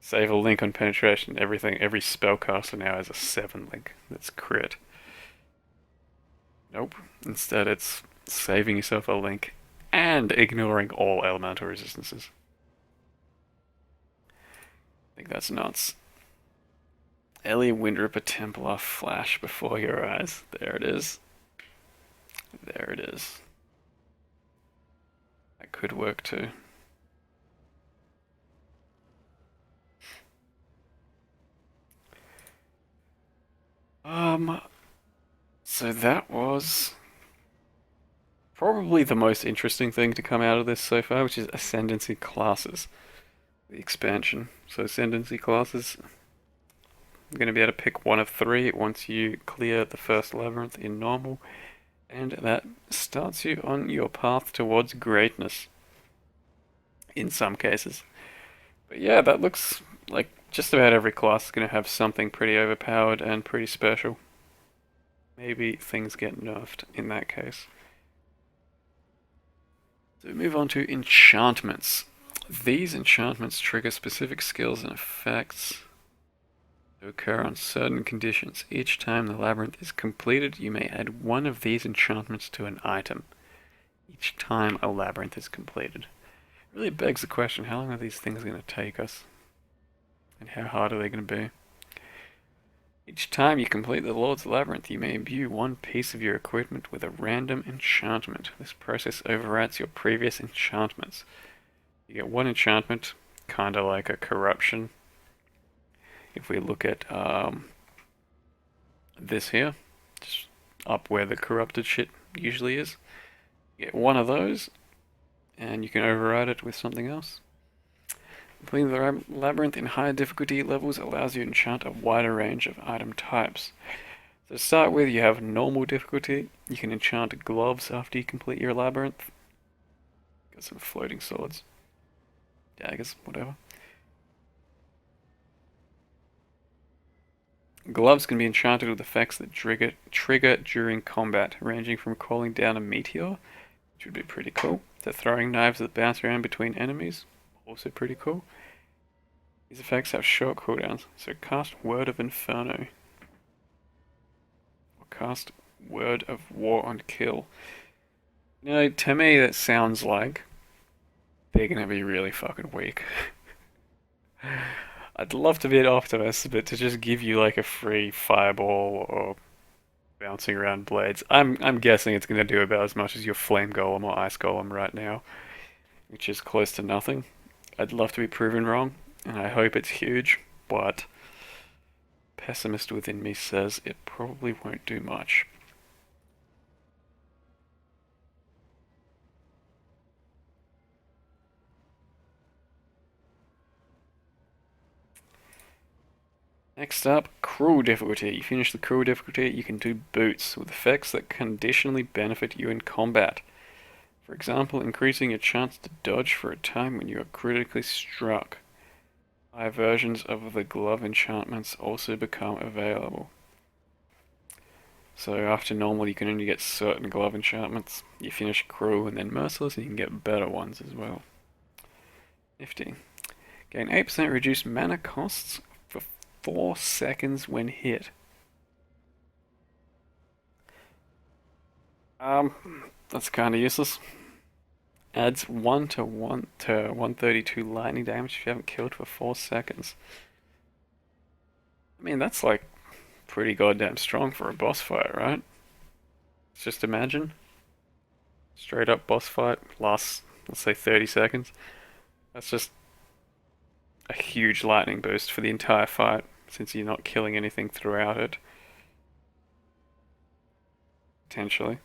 Save a link on penetration, every spellcaster now has a 7 link that's crit. Nope. Instead it's saving yourself a link and ignoring all elemental resistances. I think that's nuts. Ellie Windripper Templar flash before your eyes. There it is. There it is. That could work too. So that was probably the most interesting thing to come out of this so far, which is Ascendancy classes. The expansion. So Ascendancy classes, you're going to be able to pick one of 3 once you clear the first labyrinth in normal, and that starts you on your path towards greatness. In some cases. But yeah, that looks like just about every class is going to have something pretty overpowered and pretty special. Maybe things get nerfed in that case. So we move on to enchantments. These enchantments trigger specific skills and effects to occur on certain conditions. Each time the labyrinth is completed, you may add one of these enchantments to an item. Each time a labyrinth is completed. It really begs the question, how long are these things going to take us? And how hard are they going to be? Each time you complete the Lord's Labyrinth, you may imbue one piece of your equipment with a random enchantment. This process overwrites your previous enchantments. You get one enchantment, kinda like a corruption. If we look at this here, just up where the corrupted shit usually is, you get one of those, and you can override it with something else. Completing the labyrinth in higher difficulty levels allows you to enchant a wider range of item types. So to start with, you have normal difficulty. You can enchant gloves after you complete your labyrinth. Got some floating swords. Daggers, whatever. Gloves can be enchanted with effects that trigger during combat, ranging from calling down a meteor, which would be pretty cool, to throwing knives that bounce around between enemies. Also pretty cool. These effects have short cooldowns, so cast Word of Inferno. Or cast Word of War on Kill. You know, to me that sounds like they're gonna be really fucking weak. I'd love to be an Optimus, but to just give you like a free fireball or bouncing around blades, I'm guessing it's gonna do about as much as your Flame Golem or Ice Golem right now, which is close to nothing. I'd love to be proven wrong, and I hope it's huge, but pessimist within me says it probably won't do much. Next up, Cruel difficulty. You finish the Cruel difficulty, you can do boots with effects that conditionally benefit you in combat. For example, increasing your chance to dodge for a time when you are critically struck. Higher versions of the glove enchantments also become available. So after normal you can only get certain glove enchantments. You finish Cruel and then Merciless and you can get better ones as well. Nifty. Gain 8% reduced mana costs for 4 seconds when hit. That's kinda useless. Adds 1 to 132 lightning damage if you haven't killed for 4 seconds. I mean, that's like pretty goddamn strong for a boss fight, right? Just imagine. Straight up boss fight, lasts, let's say 30 seconds. That's just a huge lightning boost for the entire fight, since you're not killing anything throughout it. Potentially.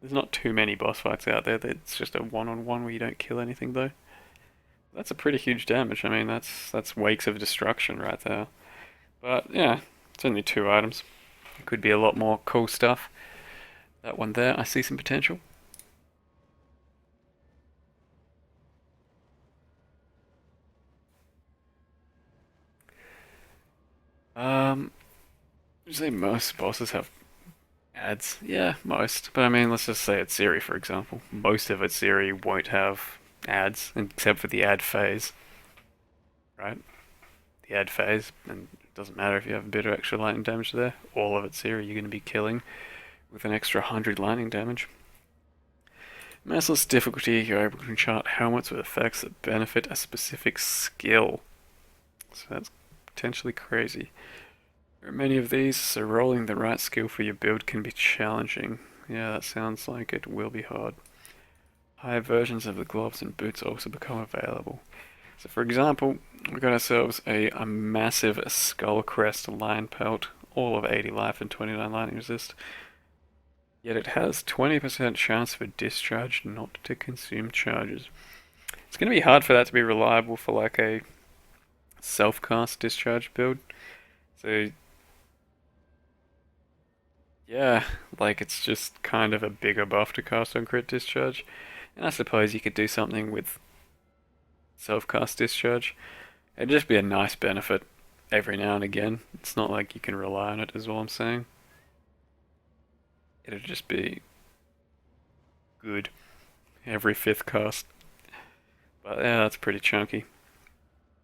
There's not too many boss fights out there. It's just a one-on-one where you don't kill anything though. That's a pretty huge damage. I mean, that's Wakes of Destruction right there. But yeah, it's only 2 items. It could be a lot more cool stuff. That one there, I see some potential. Um, you say most bosses have ads? Yeah, most. But I mean, let's just say Atziri, for example. Most of Atziri won't have ads, except for the ad phase, right? The ad phase, and it doesn't matter if you have a bit of extra lightning damage there. All of Atziri you're going to be killing with an extra 100 lightning damage. Merciless difficulty, you're able to enchant helmets with effects that benefit a specific skill. So that's potentially crazy. There are many of these, so rolling the right skill for your build can be challenging. Yeah, that sounds like it will be hard. Higher versions of the gloves and boots also become available. So for example, we got ourselves a massive Skull Crest Lion Pelt, all of 80 life and 29 lightning resist. Yet it has 20% chance for discharge not to consume charges. It's going to be hard for that to be reliable for like a self-cast discharge build. So yeah, like it's just kind of a bigger buff to cast on crit discharge. And I suppose you could do something with self-cast discharge. It'd just be a nice benefit every now and again. It's not like you can rely on it, is all I'm saying. It'd just be good every 5th cast. But yeah, that's pretty chunky.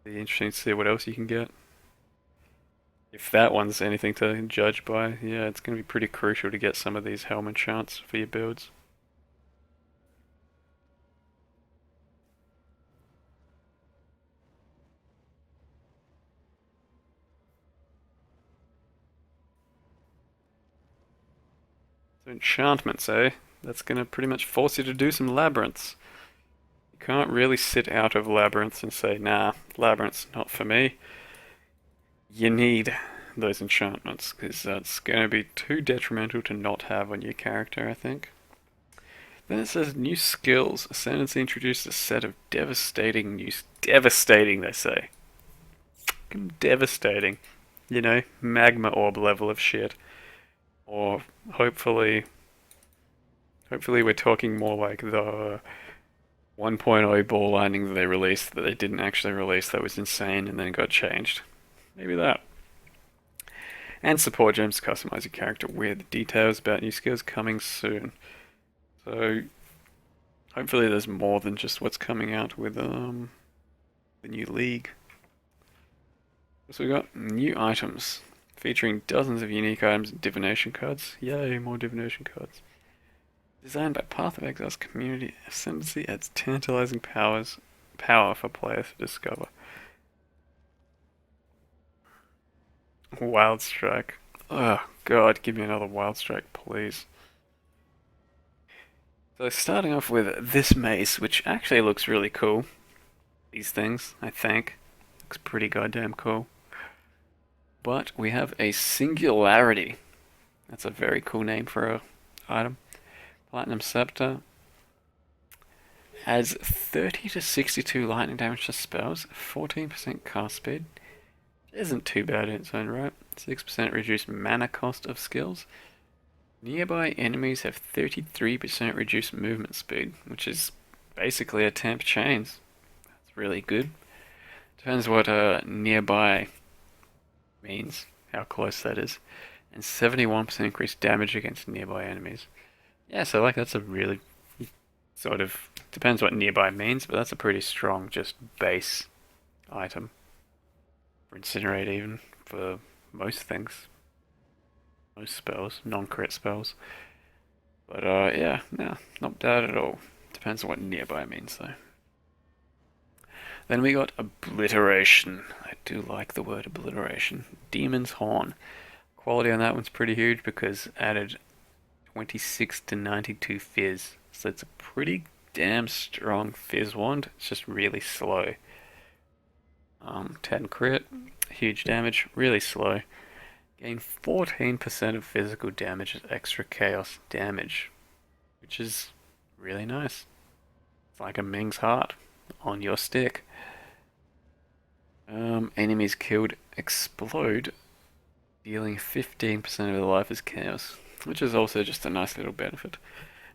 Be interesting to see what else you can get. If that one's anything to judge by, yeah, it's going to be pretty crucial to get some of these helm enchants for your builds. So enchantments, eh? That's going to pretty much force you to do some labyrinths. You can't really sit out of labyrinths and say, nah, labyrinths not for me. You need those enchantments, because that's going to be too detrimental to not have on your character, I think. Then it says new skills. Ascendancy introduced a set of devastating devastating, they say. Devastating. You know, magma orb level of shit. Or hopefully we're talking more like the 1.0 ball lightning that they released that they didn't actually release that was insane and then got changed. Maybe that. And support gems to customize your character with details about new skills coming soon. So hopefully there's more than just what's coming out with the new league. So we got new items featuring dozens of unique items and divination cards. Yay, more divination cards. Designed by Path of Exile's community, Ascendancy adds tantalizing power for players to discover. Wild Strike. Oh god, give me another Wild Strike, please. So starting off with this mace, which actually looks really cool. These things, I think. Looks pretty goddamn cool. But we have a Singularity. That's a very cool name for a item. Platinum Scepter. Adds 30 to 62 lightning damage to spells, 14% cast speed. Isn't too bad in its own right. 6% reduced mana cost of skills. Nearby enemies have 33% reduced movement speed, which is basically a temp chains. That's really good. Depends what nearby means, how close that is. And 71% increased damage against nearby enemies. Yeah, so like that's a really sort of depends what nearby means, but that's a pretty strong just base item. For Incinerate even, for most things. Most spells, non-crit spells. But yeah, no, not bad at all. Depends on what nearby means though. Then we got Obliteration. I do like the word obliteration. Demon's Horn. Quality on that one's pretty huge because added 26 to 92 fizz. So it's a pretty damn strong fizz wand. It's just really slow. 10 crit, huge damage, really slow. Gain 14% of physical damage as extra chaos damage, which is really nice. It's like a Ming's Heart on your stick. Enemies killed explode, dealing 15% of their life as chaos, which is also just a nice little benefit.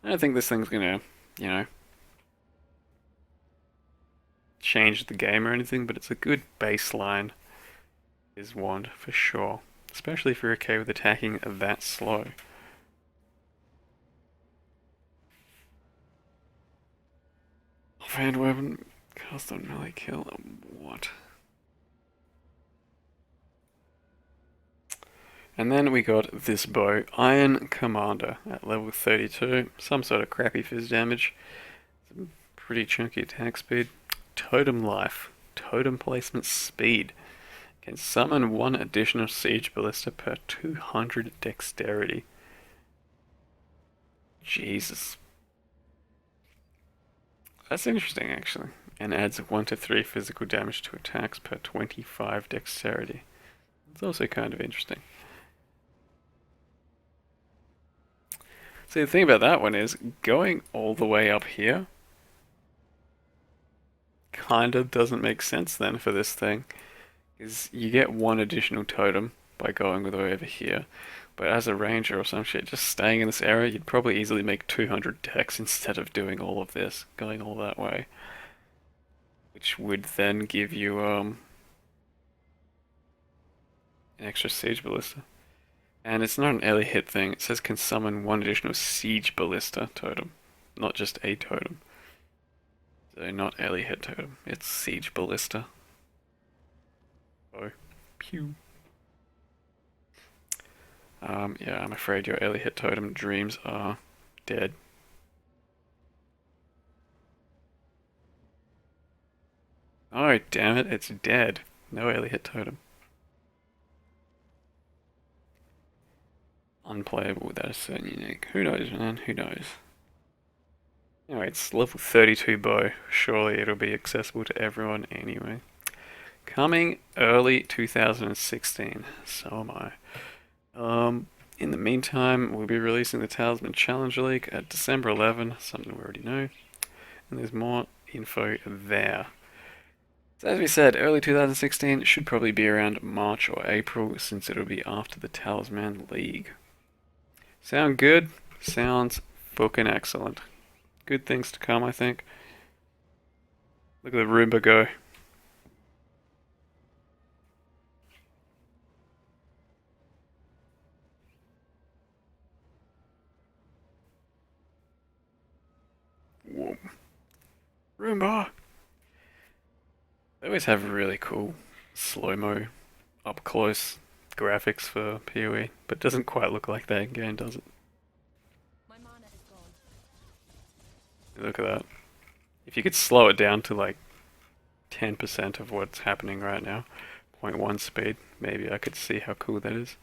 I don't think this thing's gonna, you know, change the game or anything, but it's a good baseline is wand for sure, especially if you're okay with attacking that slow. Offhand weapon, cast on melee kill, what? And then we got this bow, Iron Commander, at level 32, some sort of crappy fizz damage, some pretty chunky attack speed, totem life, totem placement speed, can summon 1 additional siege ballista per 200 dexterity. Jesus. That's interesting actually, and adds 1 to 3 physical damage to attacks per 25 dexterity. It's also kind of interesting. See, the thing about that one is, going all the way up here kind of doesn't make sense then for this thing. Is you get 1 additional totem by going all the way over here, but as a ranger or some shit, just staying in this area, you'd probably easily make 200 dex instead of doing all of this, going all that way. Which would then give you, an extra siege ballista. And it's not an early hit thing, it says can summon 1 additional siege ballista totem, not just a totem. So not early hit totem, it's siege ballista. Oh, pew. Yeah, I'm afraid your early hit totem dreams are dead. Oh, damn it, it's dead. No early hit totem. Unplayable without a certain unique. Who knows, man? Who knows? Anyway, it's level 32 bow. Surely it'll be accessible to everyone anyway. Coming early 2016. So am I. In the meantime, we'll be releasing the Talisman Challenge League at December 11, something we already know. And there's more info there. So as we said, early 2016 should probably be around March or April, since it'll be after the Talisman League. Sound good? Sounds fucking excellent. Good things to come, I think. Look at the Roomba go. Whoa. Roomba! They always have really cool slow-mo, up-close graphics for PoE, but it doesn't quite look like that in game, does it? My mana is gone. Look at that. If you could slow it down to like 10% of what's happening right now, 0.1 speed, maybe I could see how cool that is.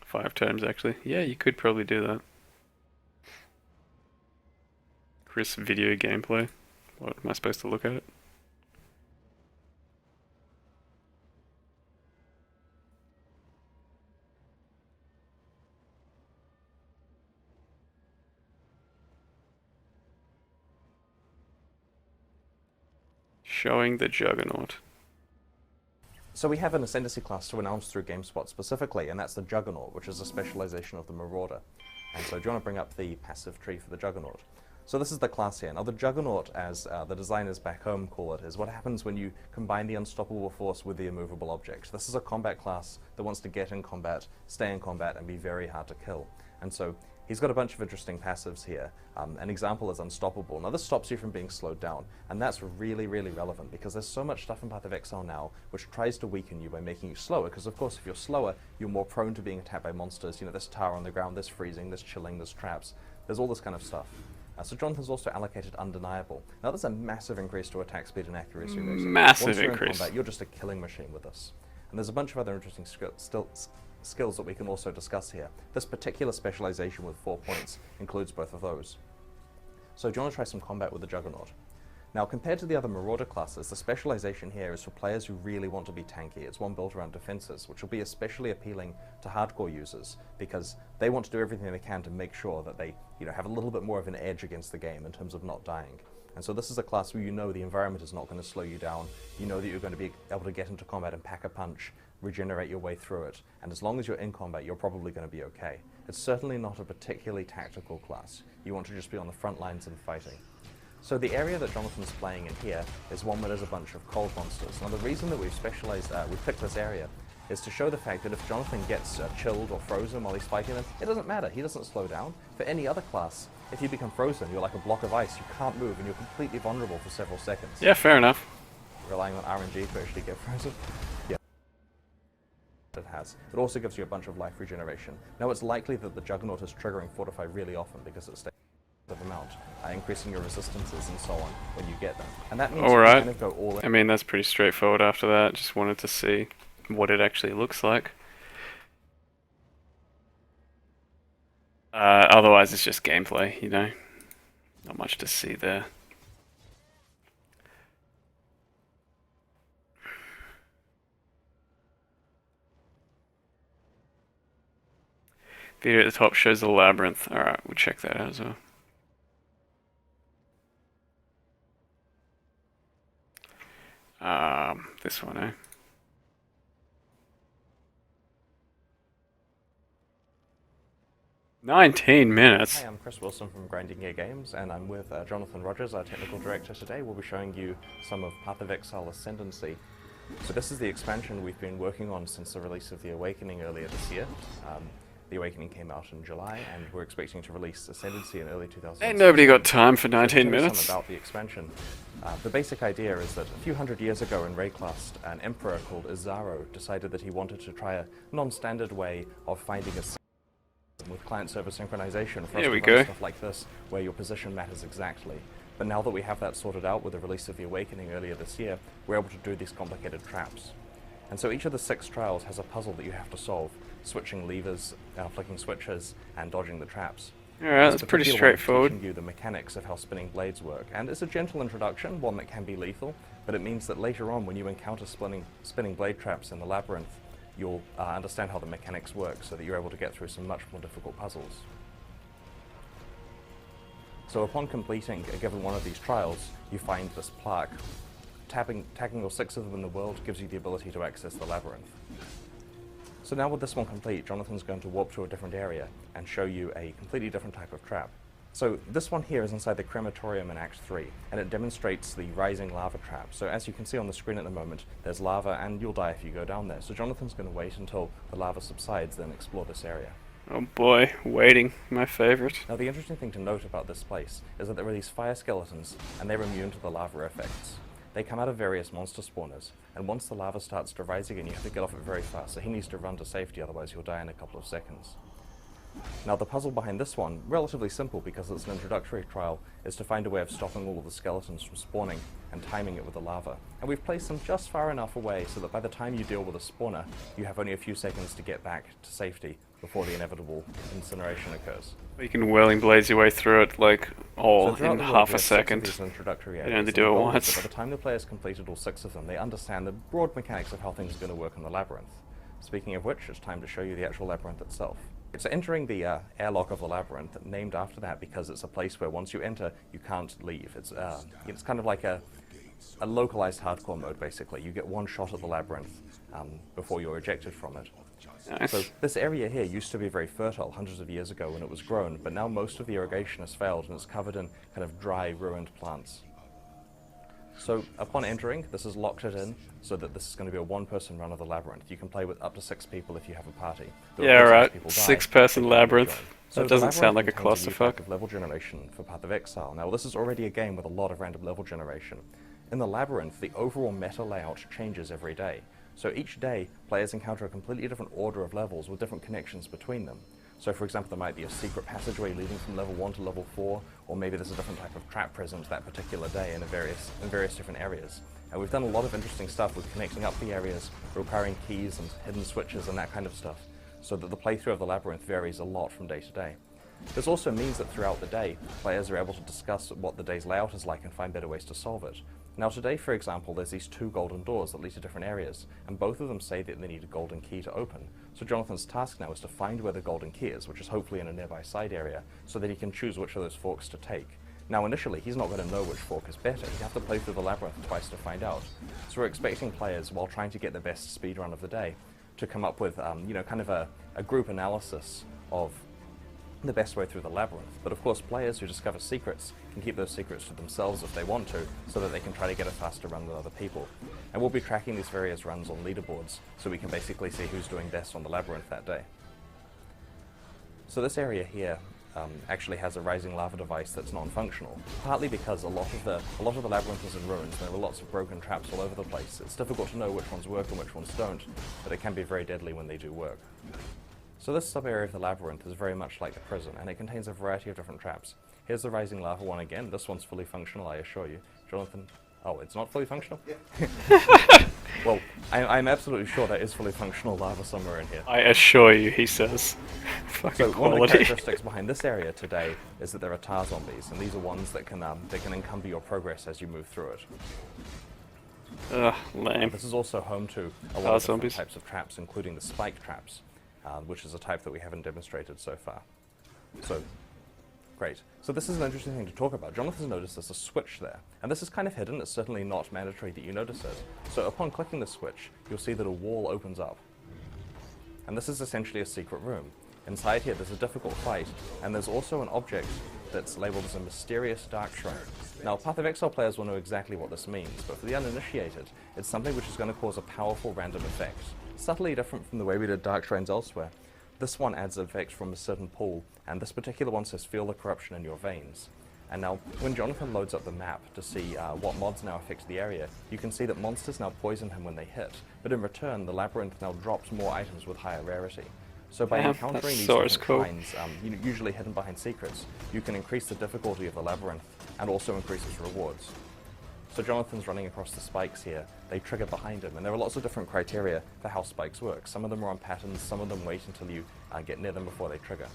Five times actually. Yeah, you could probably do that. Chris video gameplay. What am I supposed to look at it? Showing the Juggernaut. So we have an Ascendancy class to announce through GameSpot specifically, and that's the Juggernaut, which is a specialization of the Marauder. And so do you want to bring up the passive tree for the Juggernaut? So this is the class here. Now the Juggernaut, as the designers back home call it, is what happens when you combine the unstoppable force with the immovable object. This is a combat class that wants to get in combat, stay in combat, and be very hard to kill. And so he's got a bunch of interesting passives here. An example is Unstoppable. Now this stops you from being slowed down, and that's really, really relevant because there's so much stuff in Path of Exile now which tries to weaken you by making you slower, because of course if you're slower, you're more prone to being attacked by monsters. You know, there's tower on the ground, there's freezing, there's chilling, there's traps, there's all this kind of stuff. So Jonathan's also allocated Undeniable. Now that's a massive increase to attack speed and accuracy. Massive Once you're increase. in combat, you're just a killing machine with this. And there's a bunch of other interesting skills that we can also discuss here. This particular specialization with 4 points includes both of those. So do you want to try some combat with the Juggernaut? Now, compared to the other Marauder classes, the specialization here is for players who really want to be tanky. It's one built around defenses, which will be especially appealing to hardcore users because they want to do everything they can to make sure that they, have a little bit more of an edge against the game in terms of not dying. And so this is a class where the environment is not going to slow you down. You know that you're going to be able to get into combat and pack a punch, regenerate your way through it, and as long as you're in combat, you're probably going to be okay. It's certainly not a particularly tactical class. You want to just be on the front lines and fighting. So the area that Jonathan's playing in here is one where there's a bunch of cold monsters. Now the reason that we've picked this area is to show the fact that if Jonathan gets chilled or frozen while he's fighting them, it doesn't matter, he doesn't slow down. For any other class, if you become frozen, you're like a block of ice, you can't move and you're completely vulnerable for several seconds. Yeah, fair enough. Relying on RNG to actually get frozen. Yeah. It has. It also gives you a bunch of life regeneration. Now it's likely that the Juggernaut is triggering Fortify really often because it stays amount, increasing your resistances and so on when you get them. And that means you can kind of go all in. I mean, that's pretty straightforward after that. Just wanted to see what it actually looks like. Otherwise, it's just gameplay, Not much to see there. Video at the top shows the labyrinth. Alright, we'll check that out as well. This one, eh? $19. Hi, I'm Chris Wilson from Grinding Gear Games, and I'm with Jonathan Rogers, our technical director today. We'll be showing you some of Path of Exile Ascendancy. So this is the expansion we've been working on since the release of The Awakening earlier this year. The Awakening came out in July, and we're expecting to release Ascendancy in early 2016. Ain't nobody got time for 19 minutes. Some about the expansion. The basic idea is that a few hundred years ago in Rayclast, an emperor called Izaro decided that he wanted to try a non-standard way of finding a system with client-server synchronization for us to run stuff like this, where your position matters exactly. But now that we have that sorted out with the release of The Awakening earlier this year, we're able to do these complicated traps. And so each of the 6 trials has a puzzle that you have to solve, switching levers, flicking switches, and dodging the traps. Alright, that's pretty straightforward. Teaching you the mechanics of how spinning blades work, and it's a gentle introduction, one that can be lethal, but it means that later on when you encounter spinning blade traps in the labyrinth, you'll understand how the mechanics work so that you're able to get through some much more difficult puzzles. So upon completing a given one of these trials, you find this plaque. Tagging all 6 of them in the world gives you the ability to access the labyrinth. So now with this one complete, Jonathan's going to warp to a different area and show you a completely different type of trap. So this one here is inside the crematorium in Act 3, and it demonstrates the rising lava trap. So as you can see on the screen at the moment, there's lava and you'll die if you go down there. So Jonathan's going to wait until the lava subsides, then explore this area. Oh boy, waiting, my favorite. Now the interesting thing to note about this place is that there are these fire skeletons, and they're immune to the lava effects. They come out of various monster spawners, and once the lava starts to rise again, you have to get off it very fast, so he needs to run to safety, otherwise he'll die in a couple of seconds. Now the puzzle behind this one, relatively simple because it's an introductory trial, is to find a way of stopping all of the skeletons from spawning and timing it with the lava. And we've placed them just far enough away so that by the time you deal with a spawner, you have only a few seconds to get back to safety before the inevitable incineration occurs. You can whirling blaze your way through it like all in half a second. You only do it once. By the time the player's completed all 6 of them, they understand the broad mechanics of how things are going to work in the labyrinth. Speaking of which, it's time to show you the actual labyrinth itself. It's entering the airlock of the labyrinth, named after that because it's a place where once you enter, you can't leave. It's kind of like a localized hardcore mode, basically. You get one shot at the labyrinth before you're ejected from it. Nice. So this area here used to be very fertile hundreds of years ago when it was grown, but now most of the irrigation has failed and it's covered in kind of dry, ruined plants. So upon entering, this has locked it in so that this is going to be a one-person run of the labyrinth. You can play with up to 6 people if you have a party. Yeah, right. 6-person labyrinth. So that doesn't sound like a clusterfuck. Of level generation for Path of Exile. Now, this is already a game with a lot of random level generation. In the labyrinth, the overall meta layout changes every day. So each day, players encounter a completely different order of levels with different connections between them. So for example, there might be a secret passageway leading from level 1 to level 4, or maybe there's a different type of trap present that particular day in various different areas. And we've done a lot of interesting stuff with connecting up the areas, requiring keys and hidden switches and that kind of stuff, so that the playthrough of the labyrinth varies a lot from day to day. This also means that throughout the day, players are able to discuss what the day's layout is like and find better ways to solve it. Now today, for example, there's these 2 golden doors that lead to different areas, and both of them say that they need a golden key to open. So Jonathan's task now is to find where the golden key is, which is hopefully in a nearby side area, so that he can choose which of those forks to take. Now initially, he's not going to know which fork is better. You have to play through the labyrinth twice to find out. So we're expecting players, while trying to get the best speedrun of the day, to come up with, kind of a group analysis of the best way through the labyrinth. But of course, players who discover secrets can keep those secrets to themselves if they want to, so that they can try to get a faster run than other people. And we'll be tracking these various runs on leaderboards, so we can basically see who's doing best on the labyrinth that day. So this area here actually has a rising lava device that's non-functional, partly because a lot of the labyrinth is in ruins. There are lots of broken traps all over the place. It's difficult to know which ones work and which ones don't, but it can be very deadly when they do work. So this sub-area of the labyrinth is very much like the prison, and it contains a variety of different traps. Here's the rising lava one again. This one's fully functional, I assure you. Jonathan... Oh, it's not fully functional? Yeah. Well, I'm absolutely sure there is fully functional lava somewhere in here. I assure you, he says. Fucking So one of the quality. characteristics behind this area today is that there are tar zombies, and these are ones that can encumber your progress as you move through it. Ugh, lame. This is also home to a lot Tar of different zombies. types of traps, including the spike traps, which is a type that we haven't demonstrated so far. So, great. So this is an interesting thing to talk about. Jonathan's noticed there's a switch there, and this is kind of hidden. It's certainly not mandatory that you notice it. So upon clicking the switch, you'll see that a wall opens up. And this is essentially a secret room. Inside here, there's a difficult fight, and there's also an object that's labeled as a mysterious dark shrine. Now, Path of Exile players will know exactly what this means, but for the uninitiated, it's something which is going to cause a powerful random effect. Subtly different from the way we did dark shrines elsewhere. This one adds effect from a certain pool, and this particular one says feel the corruption in your veins. And now, when Jonathan loads up the map to see what mods now affect the area, you can see that monsters now poison him when they hit, but in return, the labyrinth now drops more items with higher rarity. So by Yeah, encountering that's these so different cool. shrines, usually hidden behind secrets, you can increase the difficulty of the labyrinth and also increase its rewards. So Jonathan's running across the spikes here. They trigger behind him, and there are lots of different criteria for how spikes work. Some of them are on patterns, some of them wait until you get near them before they trigger.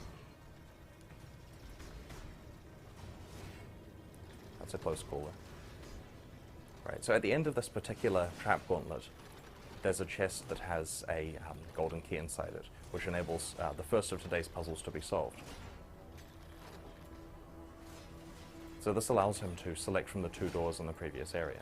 That's a close caller. Right, so at the end of this particular trap gauntlet, there's a chest that has a golden key inside it, which enables the first of today's puzzles to be solved. So this allows him to select from the 2 doors in the previous area.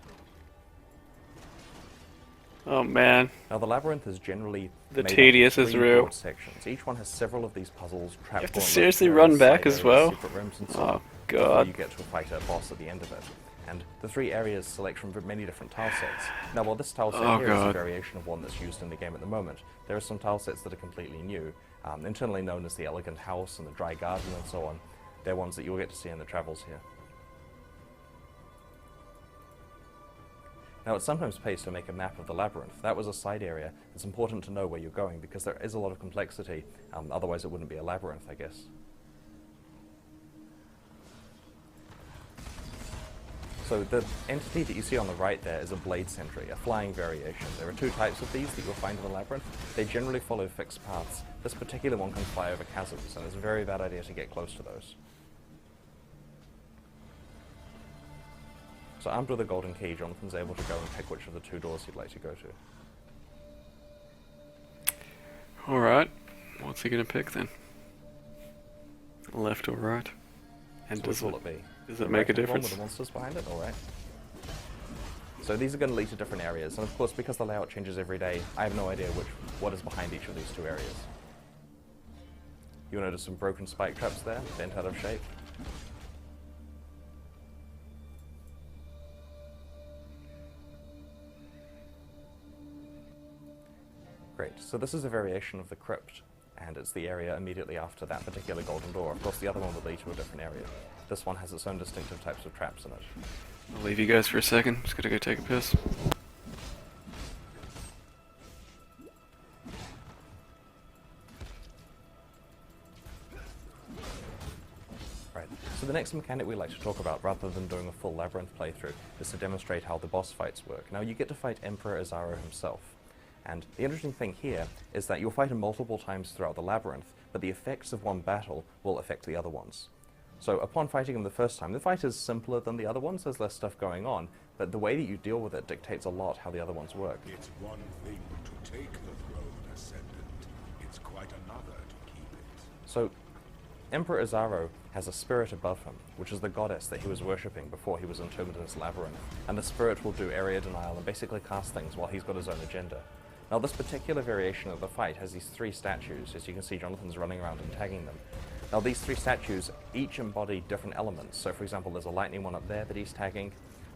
Oh man. Now the labyrinth is generally The made up of tedious is 3 real. broad sections. Each one has several of these puzzles, trap have to gauntlets, seriously various run back side as areas, well? secret rooms, and so Oh, on, before God. you get to fight a boss at the end of it. And the 3 areas select from many different tile sets. Now, while this tile set Oh, here is a God. variation of one that's used in the game at the moment, there are some tile sets that are completely new, internally known as the Elegant House and the Dry Garden and so on. They're ones that you'll get to see in the travels here. Now, it sometimes pays to make a map of the labyrinth. That was a side area. It's important to know where you're going because there is a lot of complexity. Otherwise, it wouldn't be a labyrinth, I guess. So the entity that you see on the right there is a blade sentry, a flying variation. There are 2 types of these that you'll find in the labyrinth. They generally follow fixed paths. This particular one can fly over chasms, and it's a very bad idea to get close to those. So armed with a golden key, Jonathan's able to go and pick which of the 2 doors he'd like to go to. Alright. What's he gonna pick then? Left or right? And So which will it be? does it The make a right-hand one difference? with the monsters behind it? Alright. So these are going to lead to different areas, and of course because the layout changes every day, I have no idea what is behind each of these 2 areas. You'll notice some broken spike traps there, bent out of shape. Great, so this is a variation of the crypt, and it's the area immediately after that particular golden door. Of course, the other one would lead to a different area. This one has its own distinctive types of traps in it. I'll leave you guys for a second. Just gotta go take a piss. Right, so the next mechanic we like to talk about, rather than doing a full labyrinth playthrough, is to demonstrate how the boss fights work. Now, you get to fight Emperor Azaro himself. And the interesting thing here is that you'll fight him multiple times throughout the labyrinth, but the effects of one battle will affect the other ones. So upon fighting him the first time, the fight is simpler than the other ones, there's less stuff going on, but the way that you deal with it dictates a lot how the other ones work. It's one thing to take the throne, Ascendant. It's quite another to keep it. So Emperor Azaro has a spirit above him, which is the goddess that he was worshipping before he was entombed in this labyrinth, and the spirit will do area denial and basically cast things while he's got his own agenda. Now this particular variation of the fight has these 3 statues. As you can see, Jonathan's running around and tagging them. Now these 3 statues each embody different elements. So for example, there's a lightning one up there that he's tagging,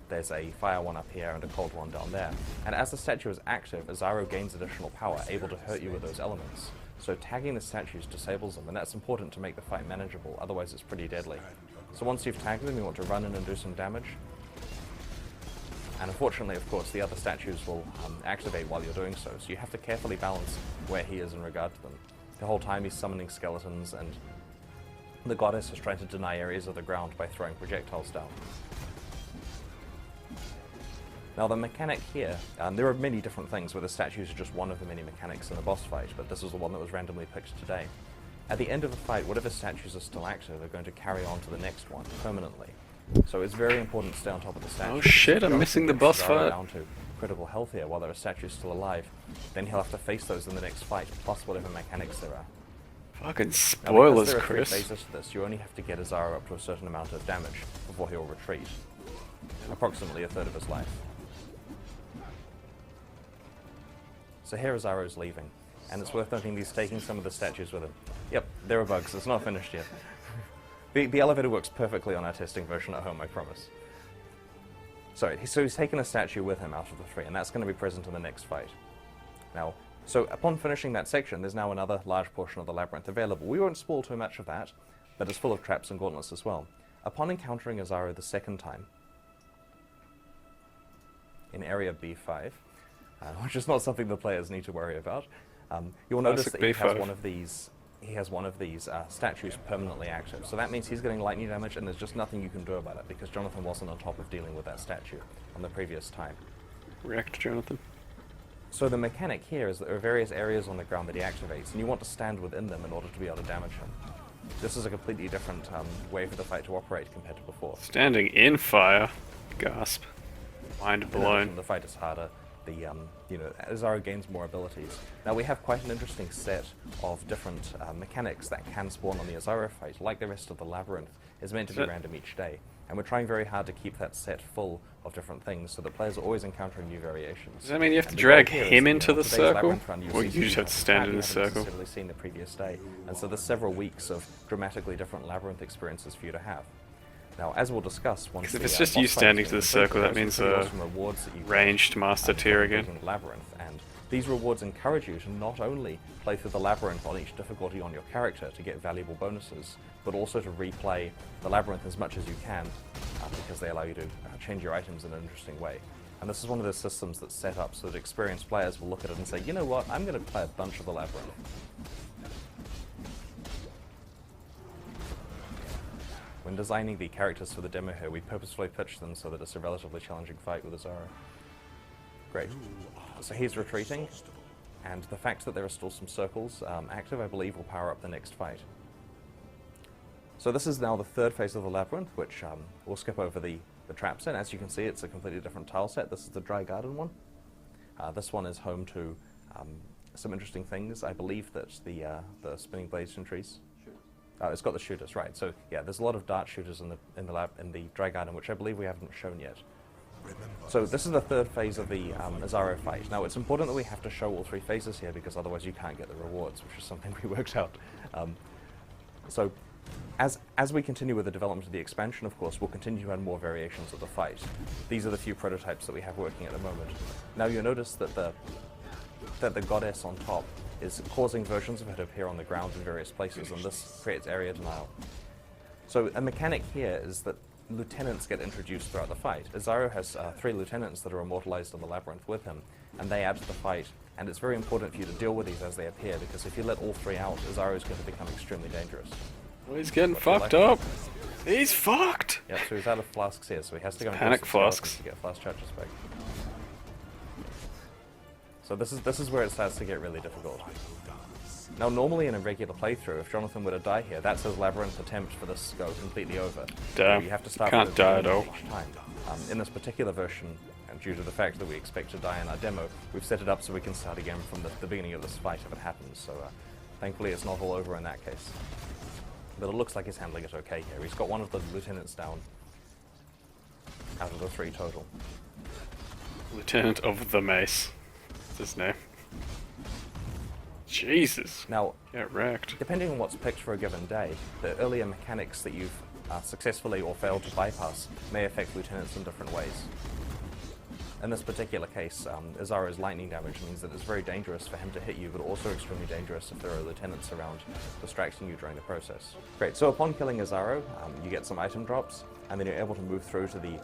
there's a fire one up here and a cold one down there. And as the statue is active, Azaro gains additional power, able to hurt you with those elements. So tagging the statues disables them, and that's important to make the fight manageable, otherwise it's pretty deadly. So once you've tagged them, you want to run in and do some damage. And unfortunately, of course, the other statues will activate while you're doing so, so you have to carefully balance where he is in regard to them. The whole time he's summoning skeletons, and the goddess is trying to deny areas of the ground by throwing projectiles down. Now the mechanic here, there are many different things where the statues are just one of the many mechanics in the boss fight, but this is the one that was randomly picked today. At the end of the fight, whatever statues are still active are going to carry on to the next one permanently. So it's very important to stay on top of the statues. Oh shit, I'm missing the boss fight. Down to critical health here while there are statues still alive. Then he'll have to face those in the next fight, plus whatever mechanics there are. Fucking Now, spoilers, because there are 3 Chris. phases to this, you only have to get Azaro up to a certain amount of damage before he'll retreat. Approximately 1/3 of his life. So here Azaro's leaving, and it's worth noting he's taking some of the statues with him. Yep, there are bugs, it's not finished yet. The elevator works perfectly on our testing version at home, I promise. So he's taken a statue with him out of the 3, and that's going to be present in the next fight. Now, so upon finishing that section, there's now another large portion of the labyrinth available. We won't spoil too much of that, but it's full of traps and gauntlets as well. Upon encountering Azaro the second time, in area B5, which is not something the players need to worry about, you'll notice Classic that he has B5. one of these statues permanently active. So that means he's getting lightning damage, and there's just nothing you can do about it because Jonathan wasn't on top of dealing with that statue on the previous time. React, Jonathan. So the mechanic here is that there are various areas on the ground that he activates, and you want to stand within them in order to be able to damage him. This is a completely different way for the fight to operate compared to before. Standing in fire. Gasp. Mind In addition, blown. the fight is harder. Azaro gains more abilities. Now we have quite an interesting set of different mechanics that can spawn on the Azaro fight. Like the rest of the labyrinth, is meant to be random each day, and we're trying very hard to keep that set full of different things so that players are always encountering new variations. Does that mean you have to And the drag goal here is him that, into the today's circle? labyrinth run, Or you see just have to stand in the you haven't circle? necessarily seen the previous day, and so there's several weeks of dramatically different labyrinth experiences for you to have. Now, as we'll discuss once If the, it's just boss you fight standing is to the complete, circle, that there's means, some pretty awesome rewards that you get, Ranged master tier from again. completing the labyrinth, and these rewards encourage you to not only play through the labyrinth on each difficulty on your character to get valuable bonuses, but also to replay the labyrinth as much as you can, because they allow you to change your items in an interesting way. And this is one of the systems that's set up so that experienced players will look at it and say, you know what, I'm going to play a bunch of the labyrinth. When designing the characters for the demo here, we purposefully pitched them so that it's a relatively challenging fight with Azaro. Great. So he's retreating, and the fact that there are still some circles active, I believe, will power up the next fight. So this is now the 3rd phase of the labyrinth, which we'll skip over the traps in. As you can see, it's a completely different tile set. This is the Dry Garden one. This one is home to some interesting things. I believe that the spinning blades and trees. It's got the shooters, right? So yeah, there's a lot of dart shooters in the Dry Garden, which I believe we haven't shown yet. So this is the 3rd phase of the Azaro fight. Now it's important that we have to show all 3 phases here because otherwise you can't get the rewards, which is something we worked out. So as we continue with the development of the expansion, of course, we'll continue to add more variations of the fight. These are the few prototypes that we have working at the moment. Now you'll notice that the goddess on top is causing versions of her to appear on the ground in various places, and this creates area denial. So a mechanic here is that lieutenants get introduced throughout the fight. Azaro has 3 lieutenants that are immortalized in the labyrinth with him, and they add to the fight. And it's very important for you to deal with these as they appear, because if you let all 3 out, Azaro is going to become extremely dangerous. Well, he's getting What's your fucked life? up. He's fucked. Yeah, so he's out of flasks here, so he has to go and Panic kill some skeletons flasks. to get flask charges back. So this is where it starts to get really difficult. Now, normally in a regular playthrough, if Jonathan were to die here, that's his labyrinth attempt for this go completely over. Damn. You have to start Can't with die at all. each time. In this particular version, and due to the fact that we expect to die in our demo, we've set it up so we can start again from the beginning of this fight if it happens. So thankfully it's not all over in that case. But it looks like he's handling it okay here. He's got one of the lieutenants down out of the 3 total. Lieutenant of the Mace. That's his name. Jesus. Now, Get wrecked. depending on what's picked for a given day, the earlier mechanics that you've successfully or failed to bypass may affect lieutenants in different ways. In this particular case, Izaro's lightning damage means that it's very dangerous for him to hit you, but also extremely dangerous if there are lieutenants around distracting you during the process. Great, so upon killing Izaro, you get some item drops, and then you're able to move through to the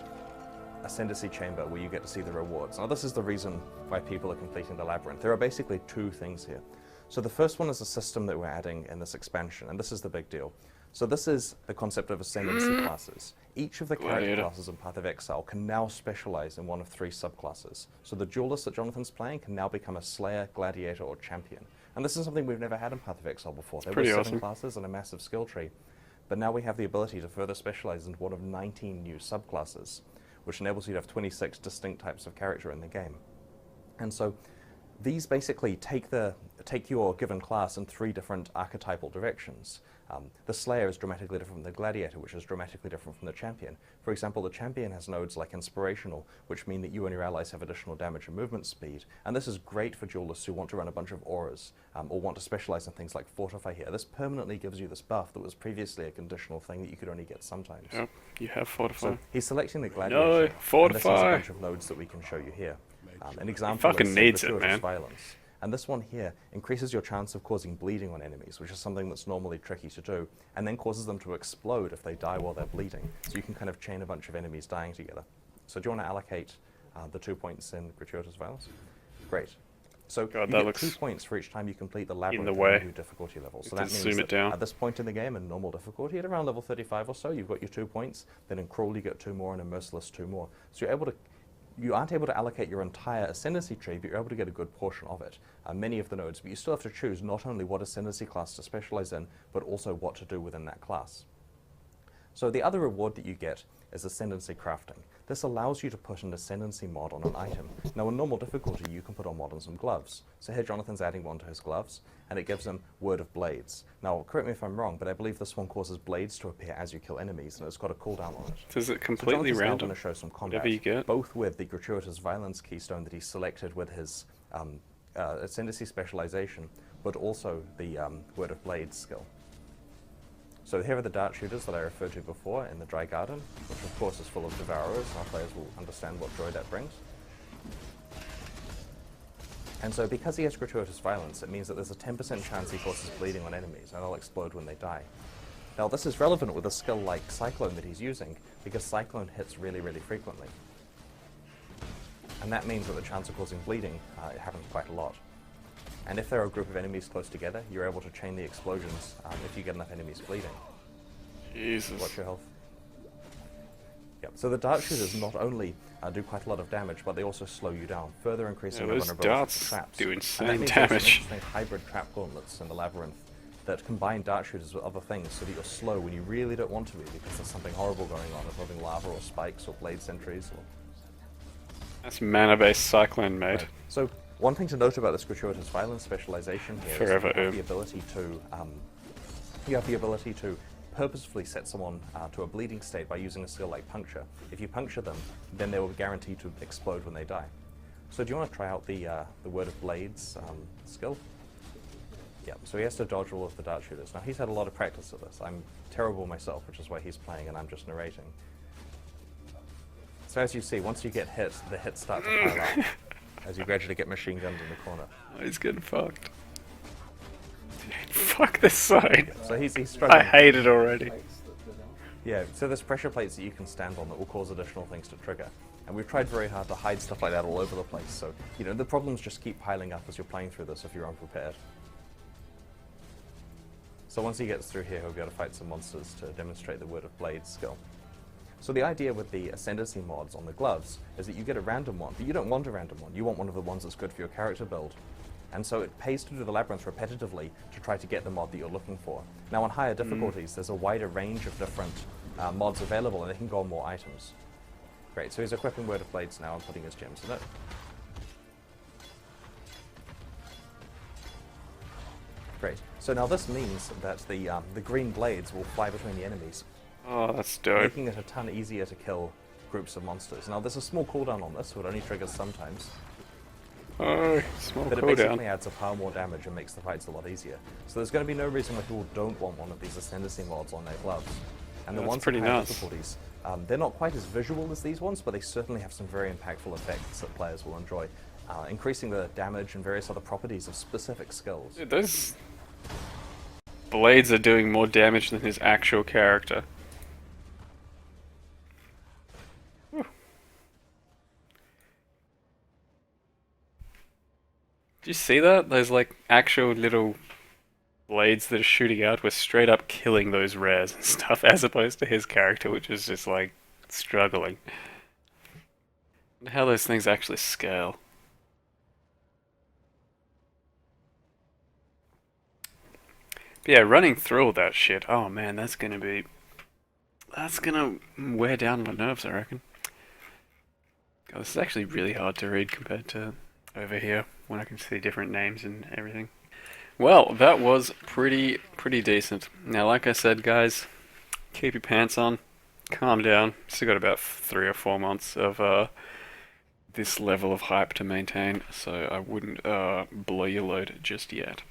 Ascendancy Chamber where you get to see the rewards. Now this is the reason why people are completing the labyrinth. There are basically 2 things here. So the first one is a system that we're adding in this expansion, and this is the big deal. So this is the concept of Ascendancy classes. Each of the character Gladiator. classes in Path of Exile can now specialize in one of 3 subclasses. So the duelist that Jonathan's playing can now become a Slayer, Gladiator, or Champion. And this is something we've never had in Path of Exile before. There were pretty 7 awesome. classes and a massive skill tree. But now we have the ability to further specialize into one of 19 new subclasses, which enables you to have 26 distinct types of character in the game. And so these basically take your given class in 3 different archetypal directions. The Slayer is dramatically different from the Gladiator, which is dramatically different from the Champion. For example, the Champion has nodes like Inspirational, which mean that you and your allies have additional damage and movement speed. And this is great for duelists who want to run a bunch of auras, or want to specialize in things like Fortify here. This permanently gives you this buff that was previously a conditional thing that you could only get sometimes. Yep, you have Fortify. So he's selecting the Gladiator. No, and this is a Fortify! bunch of nodes that we can show you here. An example fucking is needs it, Gratuitous man. Violence. And this one here increases your chance of causing bleeding on enemies, which is something that's normally tricky to do, and then causes them to explode if they die while they're bleeding. So you can kind of chain a bunch of enemies dying together. So do you want to allocate the 2 points in Gratuitous Violence? Great. So God, you that get looks 2 points for each time you complete the labyrinth the at way. a new difficulty level. So that can means zoom that it down. at this point in the game, in normal difficulty, at around level 35 or so, you've got your 2 points. Then in Cruel, you get 2 more, and in Merciless, 2 more. So you aren't able to allocate your entire Ascendancy tree, but you're able to get a good portion of it. Many of the nodes, but you still have to choose not only what Ascendancy class to specialize in, but also what to do within that class. So the other reward that you get is Ascendancy Crafting. This allows you to put an Ascendancy mod on an item. Now in normal difficulty, you can put on mod on some gloves. So here Jonathan's adding one to his gloves, and it gives him Word of Blades. Now correct me if I'm wrong, but I believe this one causes blades to appear as you kill enemies, and it's got a cooldown on it. Is it So completely Jonathan's now random? going to show some combat, Whatever you get? both with the Gratuitous Violence keystone that he selected with his Ascendancy specialization, but also the Word of Blades skill. So here are the dart shooters that I referred to before in the Dry Garden, which of course is full of Devourers, and our players will understand what joy that brings. And so because he has Gratuitous Violence, it means that there's a 10% chance he causes bleeding on enemies, and they'll explode when they die. Now this is relevant with a skill like Cyclone that he's using, because Cyclone hits really, really frequently. And that means that the chance of causing bleeding happens quite a lot. And if there are a group of enemies close together, you're able to chain the explosions if you get enough enemies bleeding. Jesus. Watch your health. Yep. So the dart shooters not only do quite a lot of damage, but they also slow you down, further increasing Yeah, your those vulnerability darts to traps. do And insane that means there's some damage. interesting hybrid trap gauntlets in the labyrinth that combine dart shooters with other things so that you're slow when you really don't want to be because there's something horrible going on involving lava or spikes or blade sentries. That's mana-based Cyclone, mate. Right. So one thing to note about this Gratuitous Violence specialization here Forever, is that you have the ability to purposefully set someone to a bleeding state by using a skill like Puncture. If you puncture them, then they will be guaranteed to explode when they die. So do you want to try out the Word of Blades skill? Yeah, so he has to dodge all of the dart shooters. Now he's had a lot of practice of this. I'm terrible myself, which is why he's playing and I'm just narrating. So as you see, once you get hit, the hits start to pile up as you gradually get machine gunned in the corner. Oh, he's getting fucked. Fuck this side. So he's I struggling. hate it already. Yeah, so there's pressure plates that you can stand on that will cause additional things to trigger. And we've tried very hard to hide stuff like that all over the place. So, you know, the problems just keep piling up as you're playing through this if you're unprepared. So once he gets through here, he'll be able to fight some monsters to demonstrate the Word of Blades skill. So the idea with the Ascendancy mods on the gloves is that you get a random one, but you don't want a random one. You want one of the ones that's good for your character build. And so it pays to do the labyrinth repetitively to try to get the mod that you're looking for. Now on higher difficulties, there's a wider range of different mods available, and they can go on more items. Great, so he's equipping Word of Blades now and putting his gems in it. Great. So now this means that the green blades will fly between the enemies, Oh, that's dope. making it a ton easier to kill groups of monsters. Now there's a small cooldown on this, so it only triggers sometimes, Oh, small but it basically cooldown. adds a pile more damage and makes the fights a lot easier. So there's going to be no reason why people don't want one of these Ascendancy mods on their gloves. And the That's ones pretty with higher nuts. difficulties, they're not quite as visual as these ones, but they certainly have some very impactful effects that players will enjoy, increasing the damage and various other properties of specific skills. Dude, those blades are doing more damage than his actual character. Whew. Do you see that? Those like actual little blades that are shooting out were straight up killing those rares and stuff, as opposed to his character, which is just like struggling. And how those things actually scale. But yeah, running through all that shit, oh man, that's gonna wear down my nerves, I reckon. God, this is actually really hard to read compared to over here, when I can see different names and everything. Well, that was pretty decent. Now, like I said, guys, keep your pants on, calm down. Still got about 3 or 4 months of this level of hype to maintain, so I wouldn't blow your load just yet.